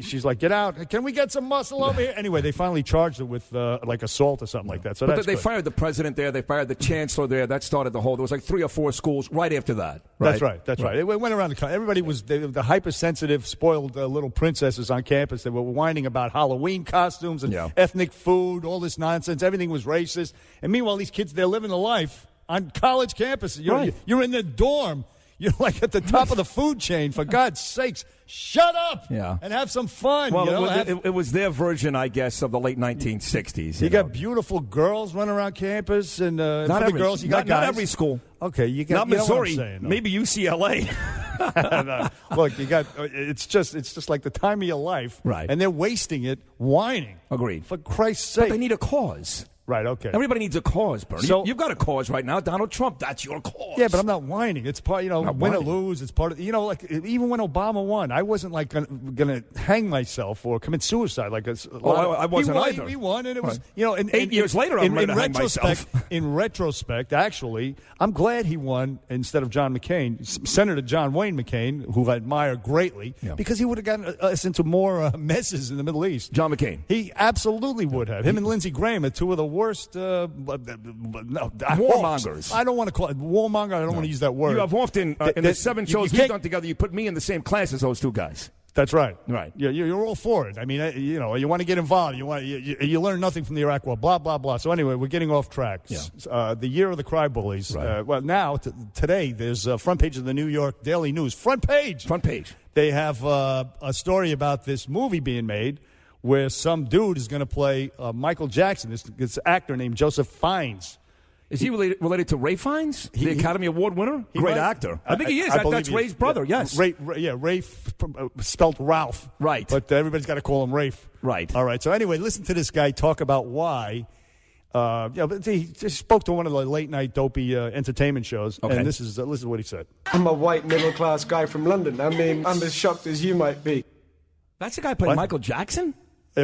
she's like, get out! Can we get some muscle over here? Anyway, they finally charged her with like assault or something like that. So but they fired the president there. They fired the chancellor there. That started the whole. There was like 3 or 4 schools right after that. Right? That's right. It went around the country. Everybody was the hypersensitive, spoiled little princesses on campus. They were whining about Halloween costumes and ethnic food, all this nonsense. Everything was racist. And meanwhile, these kids, they're living the life. On college campuses, you're in the dorm. You're like at the top of the food chain. For God's sakes, shut up and have some fun. Well, it was their version, I guess, of the late 1960s. You got beautiful girls running around campus, and not every girls. You got guys. Not every school. Okay, you got not Missouri. Maybe UCLA. Look, you got. It's just like the time of your life, right? And they're wasting it whining. Agreed. For Christ's sake, but they need a cause. Right, okay. Everybody needs a cause, Bernie. So, you've got a cause right now, Donald Trump. That's your cause. Yeah, but I'm not whining. It's part, win or lose. It's part of, like even when Obama won, I wasn't like going to hang myself or commit suicide. Like I wasn't either. He won, and it was, and 8 years later, I'm ready to hang myself. In retrospect, actually, I'm glad he won instead of John McCain, Senator John Wayne McCain, who I admire greatly, because he would have gotten us into more messes in the Middle East. John McCain. He absolutely would have. Him and Lindsey Graham are two of the worst warmongers. I don't want to call it warmonger. I don't want to use that word. You have often, in the 7 shows we've done together, you put me in the same class as those two guys. That's right. Right. You're all for it. I mean, you want to get involved. You learn nothing from the Iraq War. Blah blah blah. So anyway, we're getting off track. Yeah. The year of the cry bullies. Right. Well, now today there's a front page of the New York Daily News. Front page. They have a story about this movie being made where some dude is going to play Michael Jackson. This actor named Joseph Fiennes. Is he related to Ray Fiennes, the Academy Award winner? Great actor. I think he is. That's Ray's brother, yes. Ray spelled Ralph. Right. But everybody's got to call him Rafe. Right. All right. So anyway, listen to this guy talk about why. He just spoke to one of the late-night dopey entertainment shows, and this is what he said. I'm a white middle-class guy from London. I mean, I'm as shocked as you might be. That's the guy playing Michael Jackson?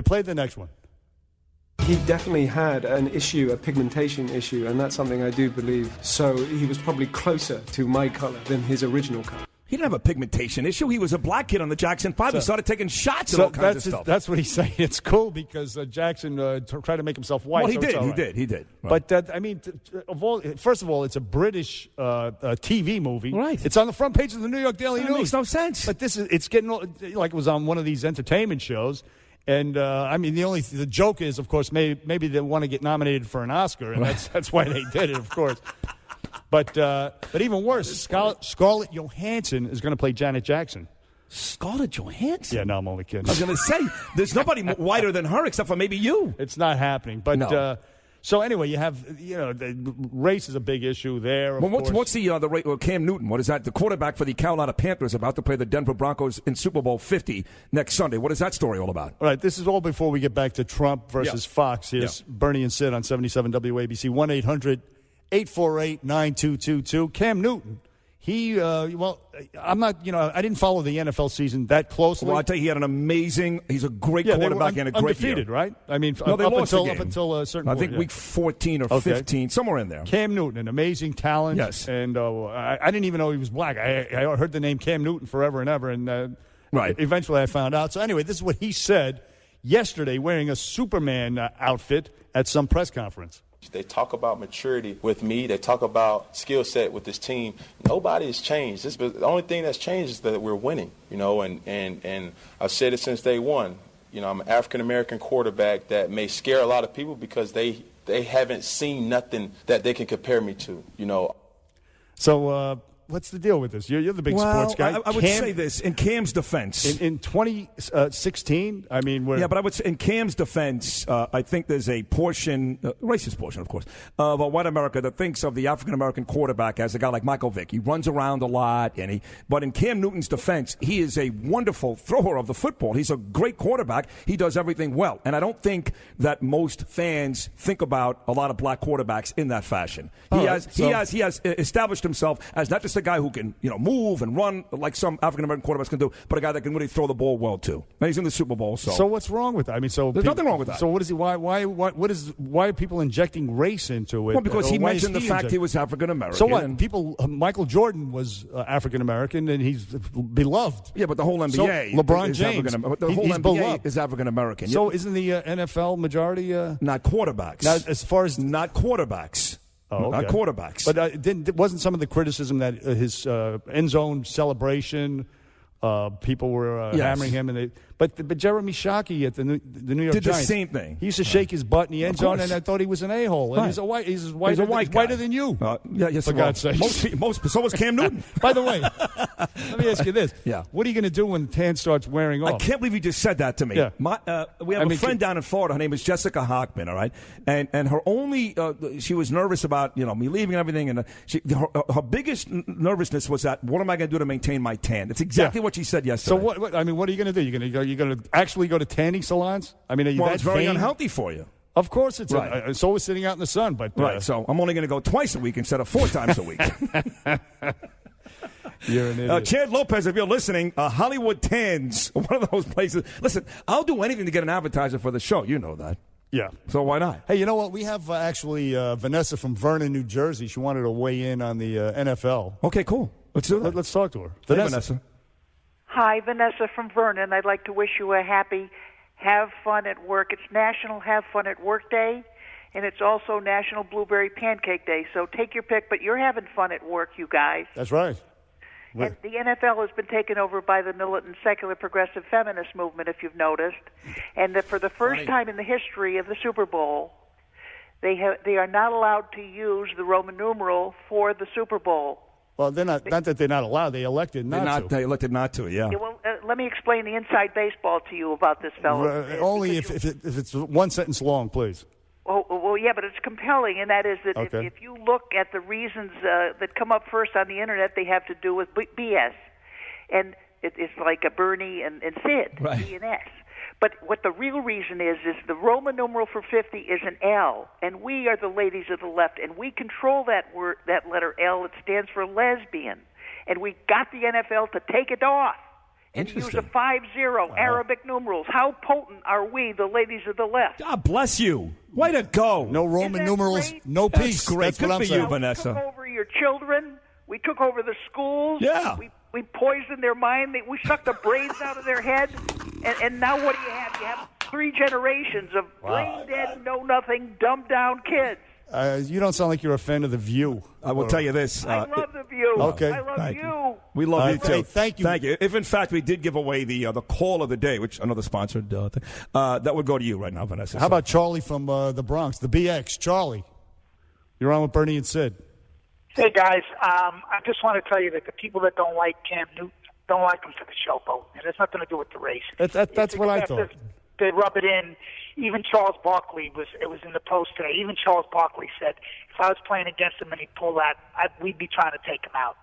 Play the next one. He definitely had an issue, a pigmentation issue, and that's something I do believe. So he was probably closer to my color than his original color. He didn't have a pigmentation issue. He was a black kid on the Jackson 5. He started taking shots and all kinds of stuff. That's what he's saying. It's cool because Jackson tried to make himself white. Well, he so did. Right. But, I mean, first of all, it's a British TV movie. Right. It's on the front page of the New York Daily News. It makes no sense. But it's getting like it was on one of these entertainment shows. And, I mean, the joke is, of course, maybe they want to get nominated for an Oscar, and that's why they did it, of course. But even worse, Scarlett Johansson is going to play Janet Jackson. Scarlett Johansson? Yeah, no, I'm only kidding. I was going to say, there's nobody whiter than her except for maybe you. It's not happening. But no. So anyway, you have race is a big issue there. What's the Cam Newton? What is that? The quarterback for the Carolina Panthers about to play the Denver Broncos in Super Bowl 50 next Sunday. What is that story all about? All right, this is all before we get back to Trump versus Fox. Here's Bernie and Sid on 77 WABC 1-800-848-9222. Cam Newton. I'm not, I didn't follow the NFL season that closely. Well, I tell you, he had an amazing, he's a great quarterback and a great undefeated, year. right? I mean, no, up until a certain I point. think week 14 or 15, somewhere in there. Cam Newton, an amazing talent. Yes. And I didn't even know he was black. I heard the name Cam Newton forever and ever, and eventually I found out. So anyway, this is what he said yesterday wearing a Superman outfit at some press conference. They talk about maturity with me. They talk about skill set with this team. Nobody has changed. The only thing that's changed is that we're winning, and I've said it since day one. I'm an African-American quarterback that may scare a lot of people because they haven't seen nothing that they can compare me to, So, what's the deal with this? You're the big sports guy. I would say this in Cam's defense. In 2016, I mean, but I would say in Cam's defense, I think there's a portion, racist portion, of course, of white America that thinks of the African American quarterback as a guy like Michael Vick. He runs around a lot, but in Cam Newton's defense, he is a wonderful thrower of the football. He's a great quarterback. He does everything well, and I don't think that most fans think about a lot of black quarterbacks in that fashion. He has established himself as not just a guy who can, move and run like some African-American quarterbacks can do, but a guy that can really throw the ball well, too. And he's in the Super Bowl, So what's wrong with that? I mean, there's nothing wrong with that. So what is he? Why are people injecting race into it? Well, because he mentioned the fact he was African-American. So what? Michael Jordan was African-American, and he's beloved. Yeah, but the whole NBA LeBron is James, the whole NBA beloved. is African-American. So isn't the NFL majority? Not quarterbacks. Not quarterbacks. Oh, okay. Not quarterbacks. But wasn't some of the criticism that his end zone celebration, people were hammering him, but Jeremy Shockey at the New York did Giants the same thing. He used to shake his butt in the end zone, and I thought he was an a-hole. And he's a white. He's whiter than you. Yes, for God's sake. So was Cam Newton. By the way, let me ask you this: what are you going to do when tan starts wearing off? I can't believe you just said that to me. Yeah. We have a friend down in Florida. Her name is Jessica Hockman. All right, and her only she was nervous about me leaving and everything, and her biggest nervousness was that what am I going to do to maintain my tan? That's exactly what she said yesterday. So what are you going to do? You're going to actually go to tanning salons? I mean, it's very unhealthy for you. Of course it's right. So is sitting out in the sun. But right. So I'm only going to go twice a week instead of 4 times a week. You're an idiot. Chad Lopez, if you're listening, Hollywood Tans, one of those places. Listen, I'll do anything to get an advertiser for the show. You know that. Yeah. So why not? Hey, you know what? We have actually Vanessa from Vernon, New Jersey. She wanted to weigh in on the NFL. Okay, cool. Let's do that. Let's talk to her. Hey, Vanessa. Hi, Vanessa from Vernon. I'd like to wish you a happy Have Fun at Work. It's National Have Fun at Work Day, and it's also National Blueberry Pancake Day. So take your pick, but you're having fun at work, you guys. That's right. And the NFL has been taken over by the militant secular progressive feminist movement, if you've noticed. And that for the first time in the history of the Super Bowl, they are not allowed to use the Roman numeral for the Super Bowl. Well, they're not that they're not allowed. They elected not to. They elected not to, yeah. Well, let me explain the inside baseball to you about this fellow. Only if it's one sentence long, please. Well, yeah, but it's compelling, and that is that if you look at the reasons that come up first on the Internet, they have to do with BS. And it's like a Bernie and Sid, right. B and S. But what the real reason is the Roman numeral for 50 is an L, and we are the ladies of the left, and we control that word, that letter L. It stands for lesbian, and we got the NFL to take it off and use a 50 Arabic numerals. How potent are we, the ladies of the left? God bless you. Way to go. No Roman numerals, no peace. That's great. That's Good what I'm for saying. you, Vanessa. We took over your children. We took over the schools. Yeah. We poisoned their mind. We sucked the brains out of their head. And now what do you have? You have 3 generations of brain-dead, know-nothing, dumbed-down kids. You don't sound like you're a fan of The View. I will tell you this. I love The View. Okay. I love you. We love you, too. Hey, thank you. Thank you. If, in fact, we did give away the call of the day, which another sponsored thing, that would go to you right now, Vanessa. How about Charlie from the Bronx, the BX? Charlie, you're on with Bernie and Sid. Hey, guys. I just want to tell you that the people that don't like Cam Newton don't like him for the showboat. It has nothing to do with the race. That's what I thought. They rub it in. Even Charles Barkley it was in the Post today. Even Charles Barkley said, if I was playing against him and he pulled that, we'd be trying to take him out.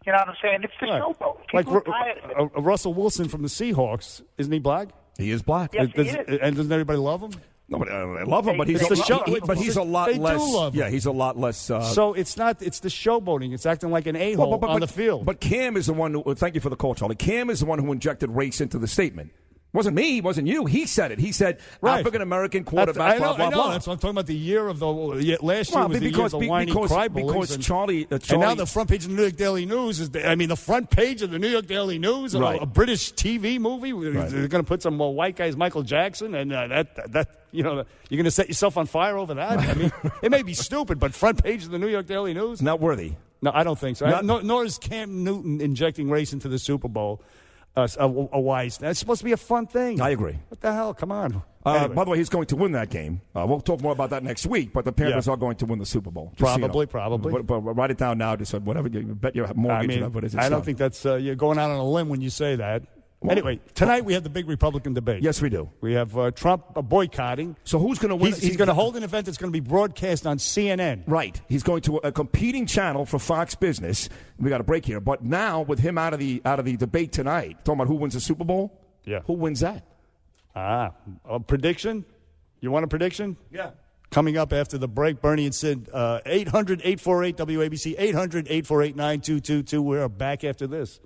You know what I'm saying? It's the showboat. People are tired of it. Russell Wilson from the Seahawks, isn't he black? He is black. Yes, he is. And doesn't everybody love him? No, but I love him, but he's It's the show. he's a lot They less. do love him. Yeah, he's a lot less. So it's the showboating. It's acting like an a-hole on the field. But Cam is the one who. Thank you for the call, Charlie. Cam is the one who injected race into the statement. It wasn't me. It wasn't you. He said it. He said African American quarterback. Blah blah blah. That's what I'm talking about. The year of the last year was the year of the whiny cry bullies. Because Charlie, and now the front page of the New York Daily News is. The front page of the New York Daily News, right. a British TV movie. Right. They're going to put some more white guys, Michael Jackson, and that. You're going to set yourself on fire over that. I mean, it may be stupid, but front page of the New York Daily News, not worthy. No, I don't think so. Nor is Cam Newton injecting race into the Super Bowl. A wise. That's supposed to be a fun thing. I agree. What the hell? Come on. Anyway. By the way, he's going to win that game. We'll talk more about that next week. But the Panthers are going to win the Super Bowl. Probably. But write it down now. Just whatever. You bet your mortgage. I don't think that's you're going out on a limb when you say that. Well, anyway, tonight we have the big Republican debate. Yes, we do. We have Trump boycotting. So who's going to win? He's going to hold an event that's going to be broadcast on CNN. Right. He's going to a competing channel for Fox Business. We got a break here, but now with him out of the debate tonight, talking about who wins the Super Bowl. Yeah. Who wins that? A prediction? You want a prediction? Yeah. Coming up after the break, Bernie and Sid, 800-848-WABC, 800-848-9222. We're back after this.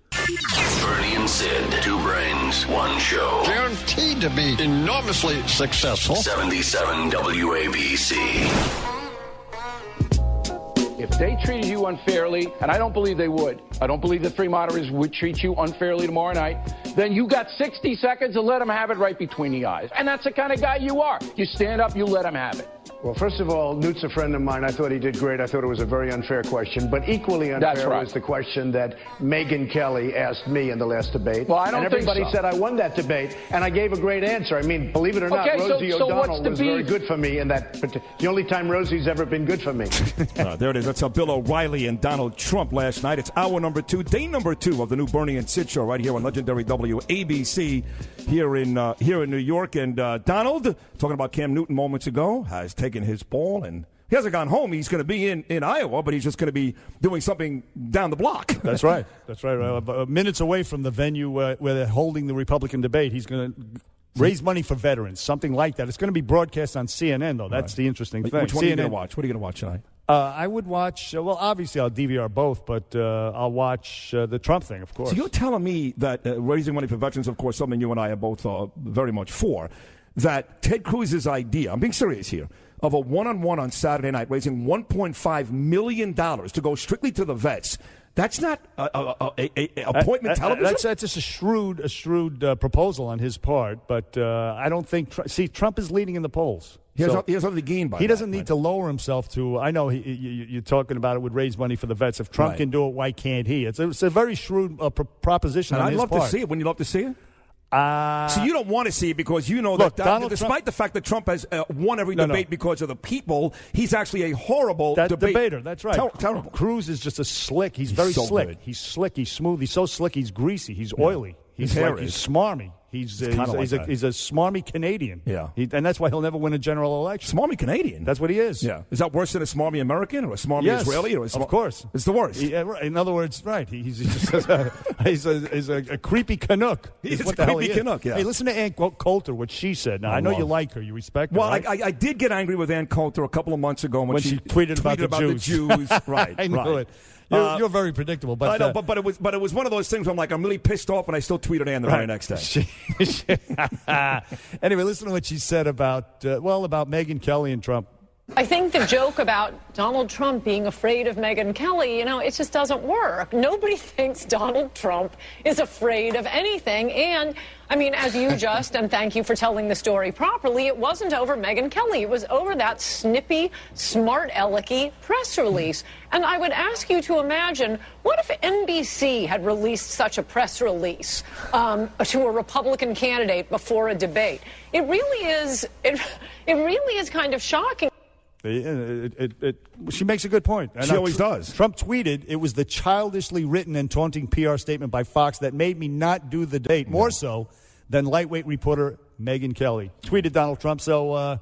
Bernie and Sid, two brains, one show. Guaranteed to be enormously successful. 77 WABC. If they treated you unfairly, and I don't believe they would, I don't believe the three moderators would treat you unfairly tomorrow night, then you got 60 seconds to let them have it right between the eyes. And that's the kind of guy you are. You stand up, you let them have it. Well, first of all, Newt's a friend of mine. I thought he did great. I thought it was a very unfair question. But equally unfair was the question that Megyn Kelly asked me in the last debate. Well, I don't and everybody think so. said I won that debate, and I gave a great answer. I mean, believe it or not, Rosie O'Donnell was very good for me in that. The only time Rosie's ever been good for me. There it is. That's Bill O'Reilly and Donald Trump last night. It's hour number 2, day number 2 of the new Bernie and Sid show right here on legendary WABC here in New York. And Donald, talking about Cam Newton moments ago, has taken his ball and he hasn't gone home. He's going to be in Iowa, but he's just going to be doing something down the block. That's right. That's right. Minutes away from the venue where they're holding the Republican debate, he's going to raise money for veterans, something like that. It's going to be broadcast on CNN, though. That's the interesting thing. Which one are you going to watch? What are you going to watch tonight? I would watch, well, obviously I'll DVR both, but I'll watch the Trump thing, of course. So you're telling me that raising money for veterans, of course, something you and I are both very much for, that Ted Cruz's idea, I'm being serious here, of a one-on-one on Saturday night, raising $1.5 million to go strictly to the vets, that's not appointment television? That's just a shrewd proposal on his part, but I don't think Trump is leading in the polls. He has nothing to gain by He doesn't need to lower himself to. I know you're talking about it would raise money for the vets. If Trump can do it, why can't he? It's a very shrewd proposition. And on I'd his love part. to see it. Wouldn't you love to see it? So you don't want to see it because you know that despite the fact that Trump has won every debate because of the people, he's actually a horrible debater. That's right. Terrible. Cruz is just slick. He's very so slick. Good. He's slick. He's smooth. He's so slick. He's greasy. He's oily. He's smarmy. He's a smarmy Canadian. Yeah. And that's why he'll never win a general election. Smarmy Canadian? That's what he is. Yeah. Is that worse than a smarmy American or a smarmy Israeli? Or of course. It's the worst. In other words, right. He's a creepy Canuck. He's a creepy Canuck, yeah. Hey, listen to Ann Coulter, what she said. Now, I know you like her. You respect her, Well, right? I did get angry with Ann Coulter a couple of months ago when she tweeted about the Jews. Right. I know it. You're very predictable, but I know, but it was one of those things where I'm like, I'm really pissed off, and I still tweeted Ann the very next day. Anyway, listen to what she said about Megyn Kelly and Trump. I think the joke about Donald Trump being afraid of Megyn Kelly, it just doesn't work. Nobody thinks Donald Trump is afraid of anything. And, as you and thank you for telling the story properly, it wasn't over Megyn Kelly. It was over that snippy, smart-alecky press release. And I would ask you to imagine, what if NBC had released such a press release to a Republican candidate before a debate? It really is kind of shocking. She makes a good point. She always does. Trump tweeted, it was the childishly written and taunting PR statement by Fox that made me not do the date, more so than lightweight reporter Megyn Kelly. Tweeted Donald Trump, so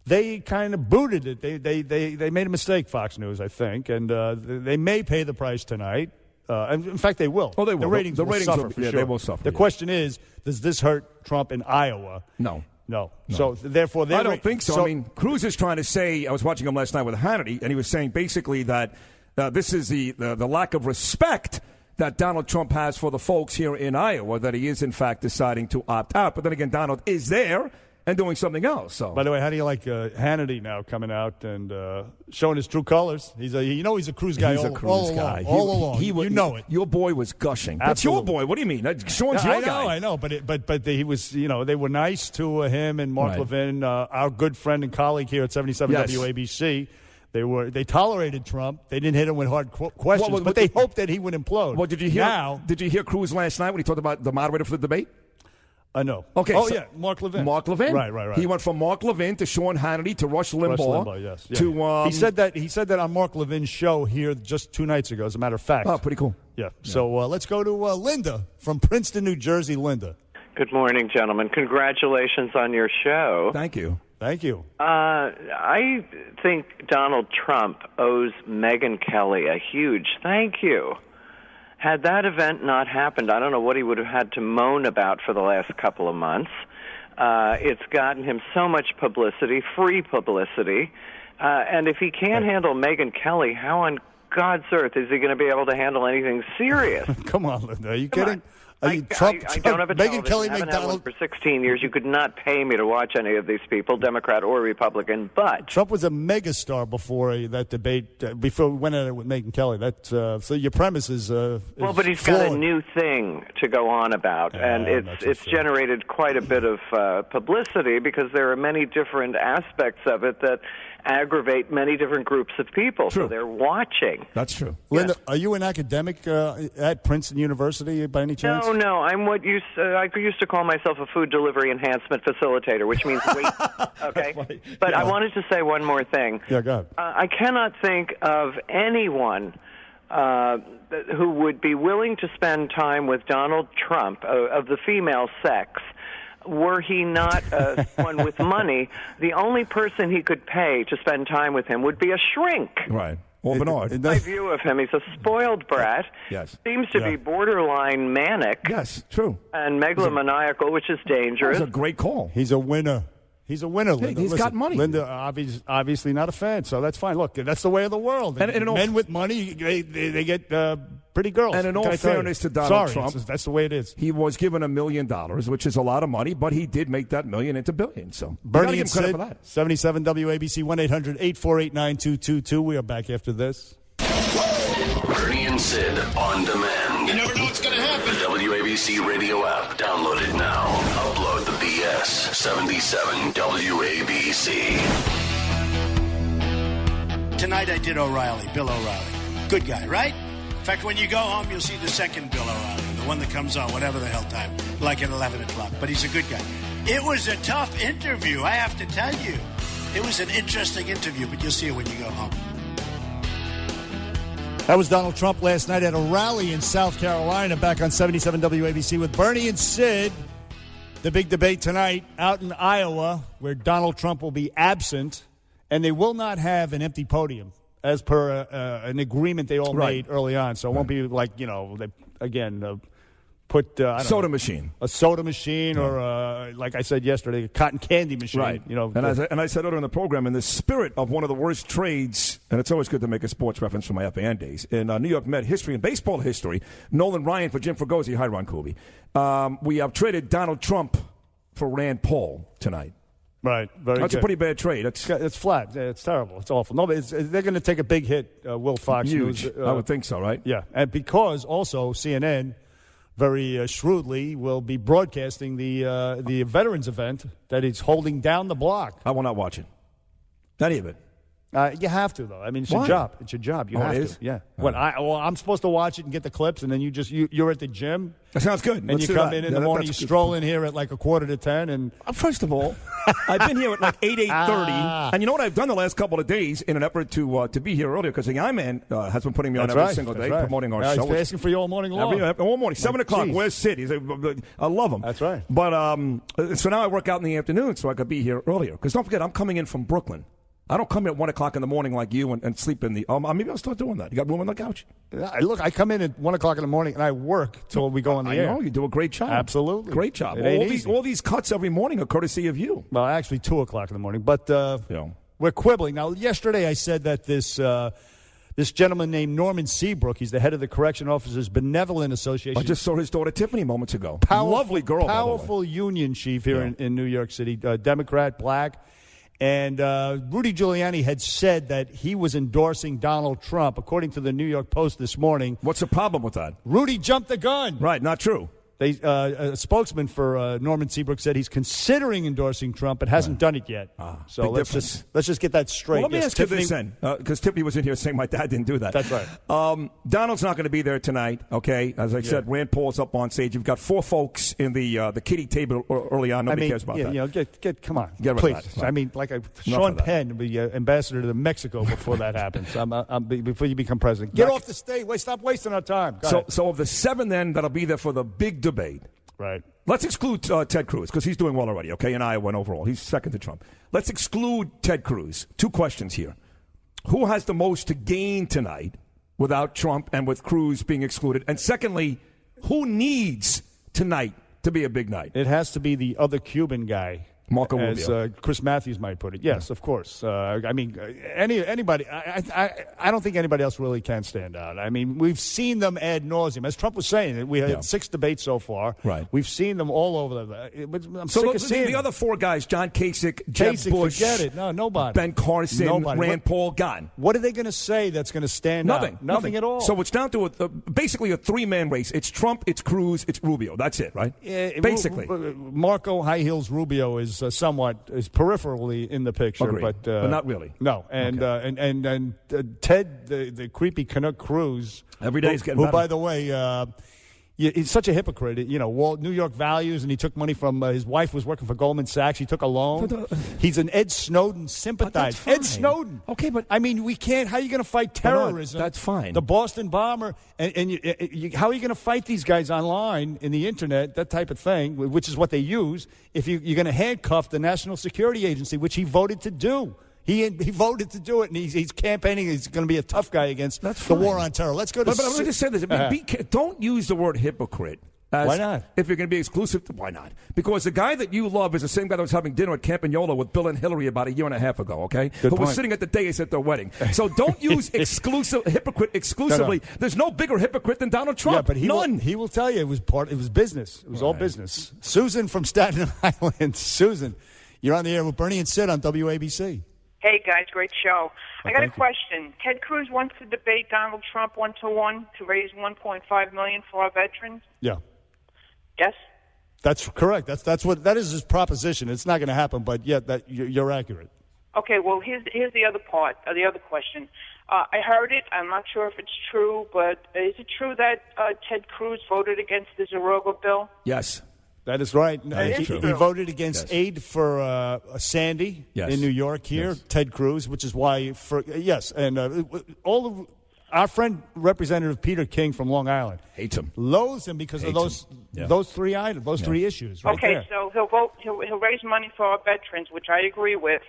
they kind of booted it. They made a mistake, Fox News, I think, and they may pay the price tonight. In fact, they will. Oh, they will. The ratings will suffer, for sure. They will suffer. The question is, does this hurt Trump in Iowa? No. No. So, therefore, I don't think so. I mean, Cruz is trying to say, I was watching him last night with Hannity, and he was saying basically that this is the lack of respect that Donald Trump has for the folks here in Iowa, that he is, in fact, deciding to opt out. But then again, Donald is there and doing something else. So, by the way, how do you like Hannity now coming out and showing his true colors? He's a Cruz guy. He's a Cruz guy. All along. You know it. Your boy was gushing. Absolutely. That's your boy. What do you mean? Sean's your guy. I know. But he was. They were nice to him and Mark Levin, our good friend and colleague here at 77 WABC. They tolerated Trump. They didn't hit him with hard questions, but they hoped that he would implode. Well, did you hear Cruz last night when he talked about the moderator for the debate? No. Okay. Oh, yeah, Mark Levin. Mark Levin. Right. He went from Mark Levin to Sean Hannity to Rush Limbaugh. Yes. To he said that on Mark Levin's show here just 2 nights ago. As a matter of fact. Oh, pretty cool. Yeah. So let's go to Linda from Princeton, New Jersey. Linda. Good morning, gentlemen. Congratulations on your show. Thank you. I think Donald Trump owes Megyn Kelly a huge thank you. Had that event not happened, I don't know what he would have had to moan about for the last couple of months. It's gotten him so much publicity, free publicity. And if he can't handle Megyn Kelly, how on God's earth is he going to be able to handle anything serious? Come on, Linda. Are you kidding? I don't have a Megyn Kelly, I haven't had one for 16 years. You could not pay me to watch any of these people, Democrat or Republican. But Trump was a megastar before that debate, before we went at it with Megyn Kelly. So your premise is well, but he's flawed. got a new thing to go on about, and it's generated quite a bit of publicity because there are many different aspects of it that aggravate many different groups of people. True. So they're watching. That's true. Linda, are you an academic at Princeton University by any chance? No. I'm I used to call myself a food delivery enhancement facilitator, which means wait. Okay, but I wanted to say one more thing. Yeah, go ahead. I cannot think of anyone who would be willing to spend time with Donald Trump of the female sex. Were he not one with money, the only person he could pay to spend time with him would be a shrink. Right. Or Bernard. My view of him, he's a spoiled brat. Yes. Seems to be borderline manic. Yes, true. And megalomaniacal, which is dangerous. That's a great call. He's a winner. He's a winner, Linda. He's got money. Linda, obviously not a fan, so that's fine. Look, that's the way of the world. And men with money, they get pretty girls. And in all fairness to Donald Trump, that's the way it is. He was given $1 million, which is a lot of money, but he did make that million into billions. So Bernie and Sid, 77 WABC, 1-800-848-9222. We are back after this. Bernie and Sid on demand. You never know what's going to happen. The WABC radio app. Download it now. Upload the BS. 77 WABC. Tonight I did O'Reilly, Bill O'Reilly. Good guy, right? In fact, when you go home, you'll see the second Bill O'Reilly, the one that comes on, whatever the hell time, like at 11 o'clock. But he's a good guy. It was a tough interview, I have to tell you. It was an interesting interview, but you'll see it when you go home. That was Donald Trump last night at a rally in South Carolina, back on 77 WABC with Bernie and Sid. The big debate tonight out in Iowa, where Donald Trump will be absent, and they will not have an empty podium, as per an agreement they all made early on. So it won't be like, put a soda machine, or like I said yesterday, a cotton candy machine. Right. And I said earlier in the program, in the spirit of one of the worst trades, and it's always good to make a sports reference from my FAN days, in New York Met history and baseball history, Nolan Ryan for Jim Fregosi. Hi, Ron Kuby. We have traded Donald Trump for Rand Paul tonight. Right. That's a pretty bad trade. It's flat. It's terrible. It's awful. No, they're going to take a big hit, Will Fox Huge. News. I would think so, right? Yeah. And because also CNN very shrewdly will be broadcasting the veterans event that is holding down the block. I will not watch it. Any of it. You have to, though. I mean, it's Why? your job. It's your job. You have to. Yeah. I'm supposed to watch it and get the clips, and then you're at the gym. That sounds good. And you come in the morning, you stroll in here at like 9:45, and first of all, I've been here at like 8:30, and you know what I've done the last couple of days in an effort to be here earlier, because the I-Man has been putting me on every single day, promoting our show. He's asking for you all morning long. All morning, 7 o'clock. Where's Sid? I love him. That's right. But so now I work out in the afternoon so I could be here earlier, because don't forget, I'm coming in from Brooklyn. I don't come in at 1 o'clock in the morning like you and sleep in the. Maybe I'll start doing that. You got room on the couch? Look, I come in at 1 o'clock in the morning and I work till we go on the air. I know you do a great job. Absolutely, great job. All these cuts every morning are courtesy of you. Well, actually, 2 o'clock in the morning, but we're quibbling now. Yesterday, I said that this gentleman named Norman Seabrook, he's the head of the Correction Officers Benevolent Association. I just saw his daughter Tiffany moments ago. Lovely girl, powerful union chief here in New York City, Democrat, black. And Rudy Giuliani had said that he was endorsing Donald Trump, according to the New York Post this morning. What's the problem with that? Rudy jumped the gun. Right, not true. A spokesman for Norman Seabrook said he's considering endorsing Trump, but hasn't done it yet. So let's just get that straight. Well, let me ask you this then, because Tiffany was in here saying my dad didn't do that. That's right. Donald's not going to be there tonight. Okay, as I said, Rand Paul's up on stage. You've got 4 folks in the kiddie table early on. Nobody cares about that. Come on, get please. That. Right. I mean, Sean Penn will be ambassador to Mexico before that happens. Before you become president, get off the stage. Stop wasting our time. So of the 7 then that'll be there for the big debate. Right. Let's exclude Ted Cruz because he's doing well already, okay, in Iowa and overall. He's second to Trump. Let's exclude Ted Cruz. 2 questions here. Who has the most to gain tonight without Trump and with Cruz being excluded? And secondly, who needs tonight to be a big night? It has to be the other Cuban guy. Marco as Rubio. Chris Matthews might put it. Yes, of course. I mean, anybody. I don't think anybody else really can stand out. I mean, we've seen them ad nauseum. As Trump was saying, we had 6 debates so far. Right. We've seen them all over. I'm so sick of seeing the other 4 guys: John Kasich, Jeb Bush, forget it. No, nobody. Ben Carson, Rand Paul, gone. What are they going to say that's going to stand out? Nothing at all. So it's down to basically a 3-man race. It's Trump, it's Cruz, it's Rubio. That's it, right? Basically, Marco High Heels Rubio is somewhat. Is peripherally in the picture, but not really. No, and Ted, the creepy Canuck Cruz, every day he's getting who better. By the way, he's such a hypocrite. You know, New York values, and he took money from his wife was working for Goldman Sachs. He took a loan. He's an Ed Snowden sympathizer. Ed Snowden. Okay, but I mean, we can't. How are you going to fight terrorism? That's fine. The Boston bomber, and how are you going to fight these guys online in the internet? That type of thing, which is what they use. If you're going to handcuff the National Security Agency, which he voted to do. He voted to do it, and he's campaigning. He's going to be a tough guy against the war on terror. Let's go to. But I'm going to just say this: don't use the word hypocrite. Why not? If you're going to be exclusive, why not? Because the guy that you love is the same guy that was having dinner at Campagnola with Bill and Hillary about 1.5 years ago, okay? Who was sitting at the dais at their wedding. So don't use hypocrite exclusively. No. There's no bigger hypocrite than Donald Trump. Yeah, but he will tell you it was business. It was all business. Susan from Staten Island. Susan, you're on the air with Bernie and Sid on WABC. Hey, guys, great show. I got a question. Ted Cruz wants to debate Donald Trump 1-to-1 to raise $1.5 million for our veterans. Yeah. Yes? That's correct. That is his proposition. It's not going to happen, but you're accurate. Okay, well, here's the other part, the other question. I heard it. I'm not sure if it's true, but is it true that Ted Cruz voted against the Zaroga bill? Yes. That is right. He voted against aid for Sandy in New York here, Ted Cruz, which is why, our friend Representative Peter King from Long Island hates him, loathes him because of those 3 items, those 3 issues. Right there. So he'll raise money for our veterans, which I agree with,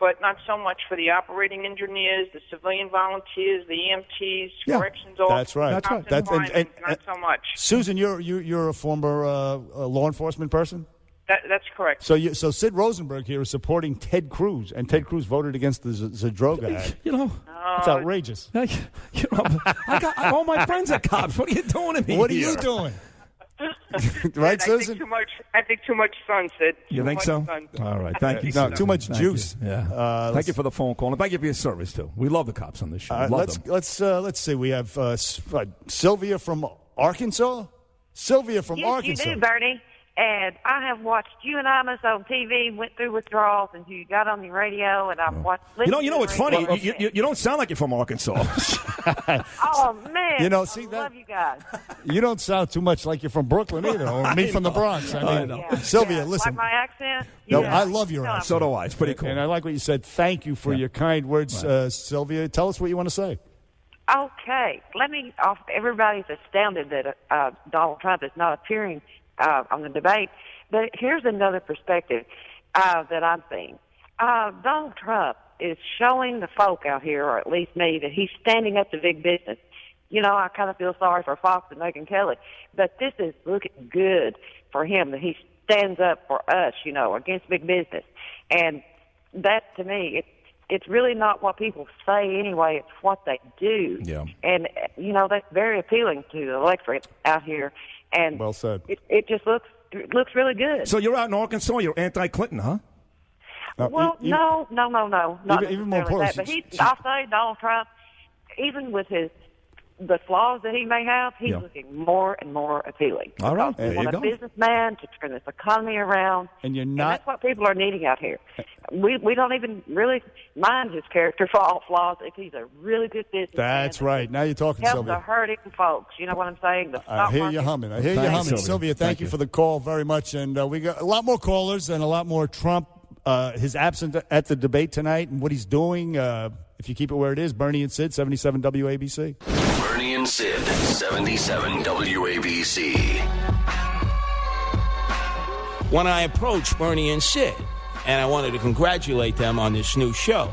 but not so much for the operating engineers, the civilian volunteers, the EMTs, corrections officers. That's right. That's right. Not so much. Susan, you're a former law enforcement person. That's correct. So Sid Rosenberg here is supporting Ted Cruz, and Ted Cruz voted against the Zadroga Act. It's outrageous. I got all my friends are cops. What are you doing to me? What are you doing? Right, Susan? I think too much sun, Sid. You think so? All right. Thank you. No, too much juice. Yeah. Thank you for the phone call, and thank you for your service too. We love the cops on this show. Let's see. We have Sylvia from Arkansas. Sylvia from Arkansas. Yes, you do, Bernie. And I have watched you and Imus on TV, went through withdrawals, and you got on the radio, and I've watched. You know what's funny? You don't sound like you're from Arkansas. Oh man! I love you guys. You don't sound too much like you're from Brooklyn either, or me from the Bronx. I mean, Sylvia, listen. Like my accent? No, I love your accent. So do I. It's pretty cool. And I like what you said. Thank you for your kind words, Sylvia. Tell us what you want to say. Okay, everybody's astounded that Donald Trump is not appearing on the debate. But here's another perspective that I'm seeing. Donald Trump is showing the folk out here, or at least me, that he's standing up to big business. You know, I kind of feel sorry for Fox and Megyn Kelly, but this is looking good for him, that he stands up for us, you know, against big business. And that, to me, it's really not what people say anyway, it's what they do. Yeah. And, you know, that's very appealing to the electorate out here. And well said. It just looks really good. So you're out in Arkansas, you're anti-Clinton, huh? Well, no, not even more necessarily that. But I say Donald Trump, even with the flaws that he may have, he's looking more and more appealing. All right, there we want you a go. businessman to turn this economy around, and you're not. And that's what people are needing out here. We don't even really mind his character flaws if he's a really good businessman. That's right. Now you're talking, help Sylvia. the hurting folks. You know what I'm saying? I hear you humming. Sylvia, thank you for the call very much. And we got a lot more callers and a lot more Trump. His absence at the debate tonight and what he's doing. If you keep it where it is, Bernie and Sid, 77 WABC. Bernie and Sid, 77 WABC. When I approached Bernie and Sid, and I wanted to congratulate them on this new show,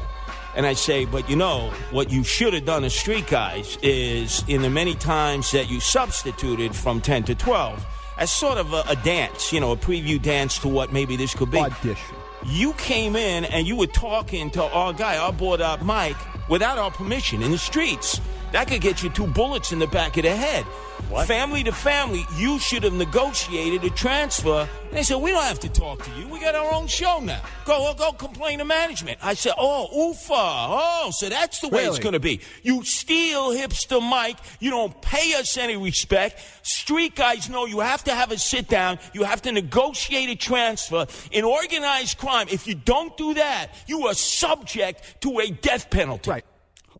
and I say, but you know, what you should have done as Street Guys is, in the many times that you substituted from 10 to 12, as sort of a dance, you know, a preview dance to what maybe this could be. Audition. You came in and you were talking to our guy, our board-op Mike, without our permission in the streets. That could get you 2 bullets in the back of the head. What? Family to family, you should have negotiated a transfer. And they said, we don't have to talk to you. We got our own show now. Go complain to management. I said, so that's the way it's going to be. You steal hipster Mike. You don't pay us any respect. Street Guys know you have to have a sit-down. You have to negotiate a transfer. In organized crime, if you don't do that, you are subject to a death penalty. Right.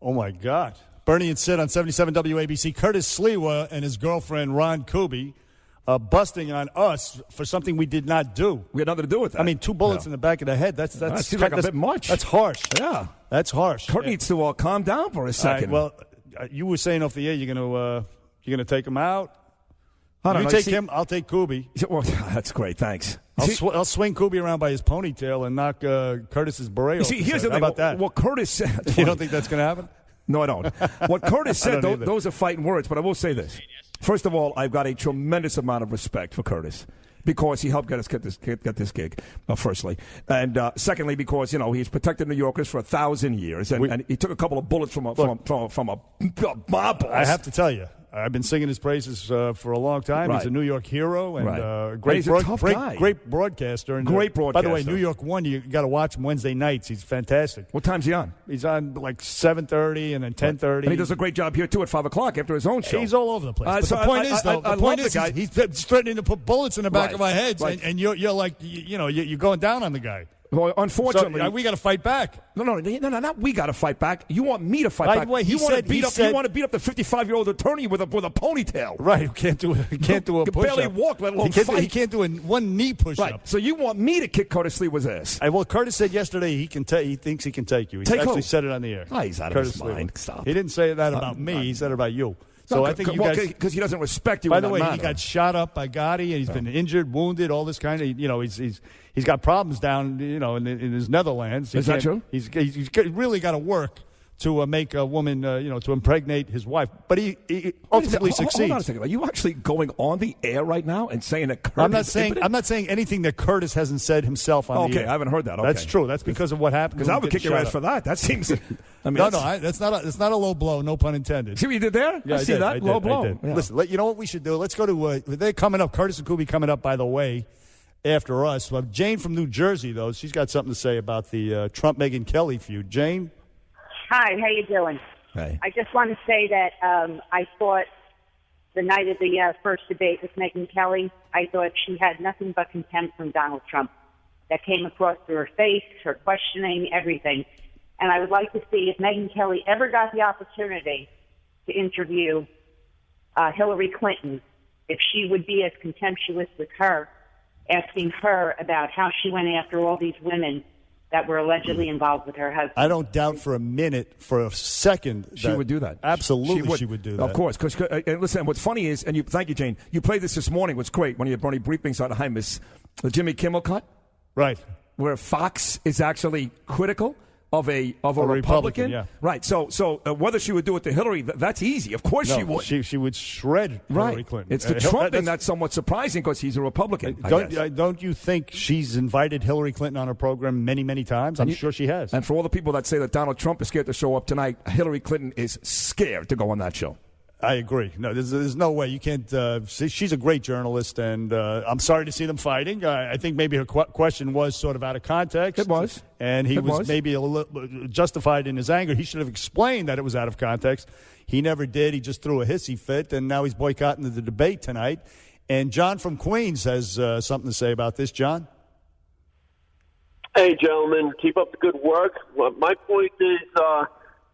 Oh, my God. Bernie and Sid on 77 WABC. Curtis Sliwa and his girlfriend, Ron Kuby, busting on us for something we did not do. We had nothing to do with that. I mean, 2 bullets in the back of the head. That seems like a bit much. That's harsh. Yeah. That's harsh. Kurt needs to calm down for a second. Well, you were saying off the air you're gonna take him out. You take him, I'll take Kuby. Well, that's great. Thanks. I'll swing Kuby around by his ponytail and knock Curtis's beret off. Here's the thing. How about that? What Curtis said. You don't think that's going to happen? No, I don't. What Curtis said, those are fighting words, but I will say this. First of all, I've got a tremendous amount of respect for Curtis because he helped get this gig, firstly. And secondly, because, you know, he's protected New Yorkers for 1,000 years, and he took a couple of bullets from a mob boss. I have to tell you, I've been singing his praises for a long time. Right. He's a New York hero and he's a tough guy. Great broadcaster. And, great broadcaster. By the way, New York 1, you got to watch him Wednesday nights. He's fantastic. What time's he on? He's on like 7:30 and then 10:30. And he does a great job here, too, at 5 o'clock after his own show. He's all over the place. But the point is, though, the point is he's threatening to put bullets in the back of our heads, and you're like, you're going down on the guy. Well, unfortunately, so, we got to fight back. No, not we got to fight back. You want me to fight back? By the way, you want to beat up the 55-year-old attorney with a ponytail, right? Who can't do a push-up. Barely walk, let alone fight. He can't do one knee push-up. Right. So you want me to kick Curtis Sliwa's ass? Well, Curtis said yesterday he thinks he can take you. He actually said it on the air. Oh, he's out of his mind. Stop. He didn't say that about me. He said it about you. So I think you guys, because he doesn't respect you. By the way, he got shot up by Gotti, and he's been injured, wounded, all this kind of. He's got problems down, in his Netherlands. Is that true? He's really got to work to make a woman, to impregnate his wife. But he ultimately succeeds. Hold on a second. Are you actually going on the air right now and saying that Curtis? I'm not saying anything that Curtis hasn't said himself on the air. Okay, I haven't heard that. Okay. That's true. That's because of what happened. Because I would kick your ass for that. That seems. That's not a low blow. No pun intended. See what you did there? Yeah, I see that low blow. Yeah. Listen, you know what we should do? Let's go to. They're coming up. Curtis and Kuby coming up. By the way, after us, Jane from New Jersey, though, she's got something to say about the Trump-Megyn Kelly feud. Jane. Hi, how you doing? Hey. I just want to say that I thought the night of the first debate with Megyn Kelly, I thought she had nothing but contempt from Donald Trump. That came across through her face, her questioning, everything. And I would like to see if Megyn Kelly ever got the opportunity to interview Hillary Clinton, if she would be as contemptuous with her, asking her about how she went after all these women that were allegedly involved with her husband. I don't doubt for a second she would do that. Absolutely, she would do that. Of course. And listen, what's funny is, thank you, Jane. You played this morning. What's great when you had Bernie briefings on Hymus, the Jimmy Kimmel cut. Right. where Fox is actually critical of a Republican. Yeah. Right. So whether she would do it to Hillary, that's easy. Of course she would. She would shred Hillary Clinton. It's the Trump thing that's somewhat surprising because he's a Republican. Don't you think she's invited Hillary Clinton on her program many, many times? I'm sure she has. And for all the people that say that Donald Trump is scared to show up tonight, Hillary Clinton is scared to go on that show. I agree. No, there's no way. You can't. She's a great journalist, and I'm sorry to see them fighting. I think maybe her question was sort of out of context. It was. And he was maybe a little justified in his anger. He should have explained that it was out of context. He never did. He just threw a hissy fit, and now he's boycotting the debate tonight. And John from Queens has something to say about this. John? Hey, gentlemen. Keep up the good work. Well, my point is,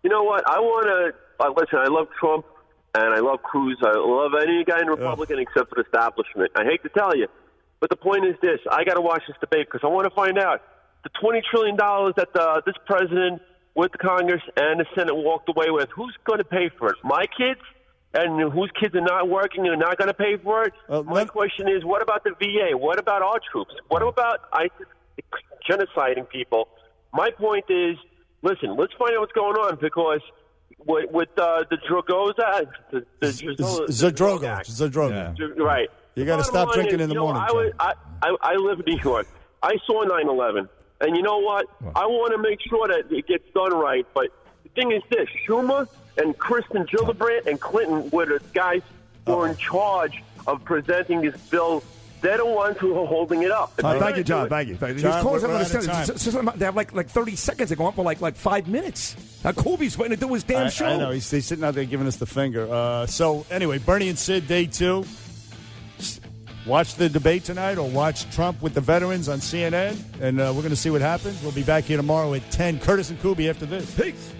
you know what? I want to listen, I love Trump. And I love Cruz. I love any guy in Republican except for the establishment. I hate to tell you, but the point is this. I got to watch this debate because I want to find out the $20 trillion that this president with the Congress and the Senate walked away with, who's going to pay for it? My kids? And whose kids are not working and are not going to pay for it? My question is, what about the VA? What about our troops? What about ISIS genociding people? My point is, listen, let's find out what's going on because with the Dragoza, Zadroga. Right. You got to stop drinking in the morning. I live in New York. I saw 9/11, and you know what? I want to make sure that it gets done right. But the thing is this: Schumer and Kristen Gillibrand and Clinton were the guys who were in charge of presenting this bill. They're the ones who are holding it up. Thank you, John. Thank you. John, they have like 30 seconds. They go on for like 5 minutes. Now, Colby's waiting to do his damn show. I know. He's sitting out there giving us the finger. So, anyway, Bernie and Sid, day 2. Watch the debate tonight or watch Trump with the veterans on CNN, and we're going to see what happens. We'll be back here tomorrow at 10. Curtis and Kuby after this. Peace.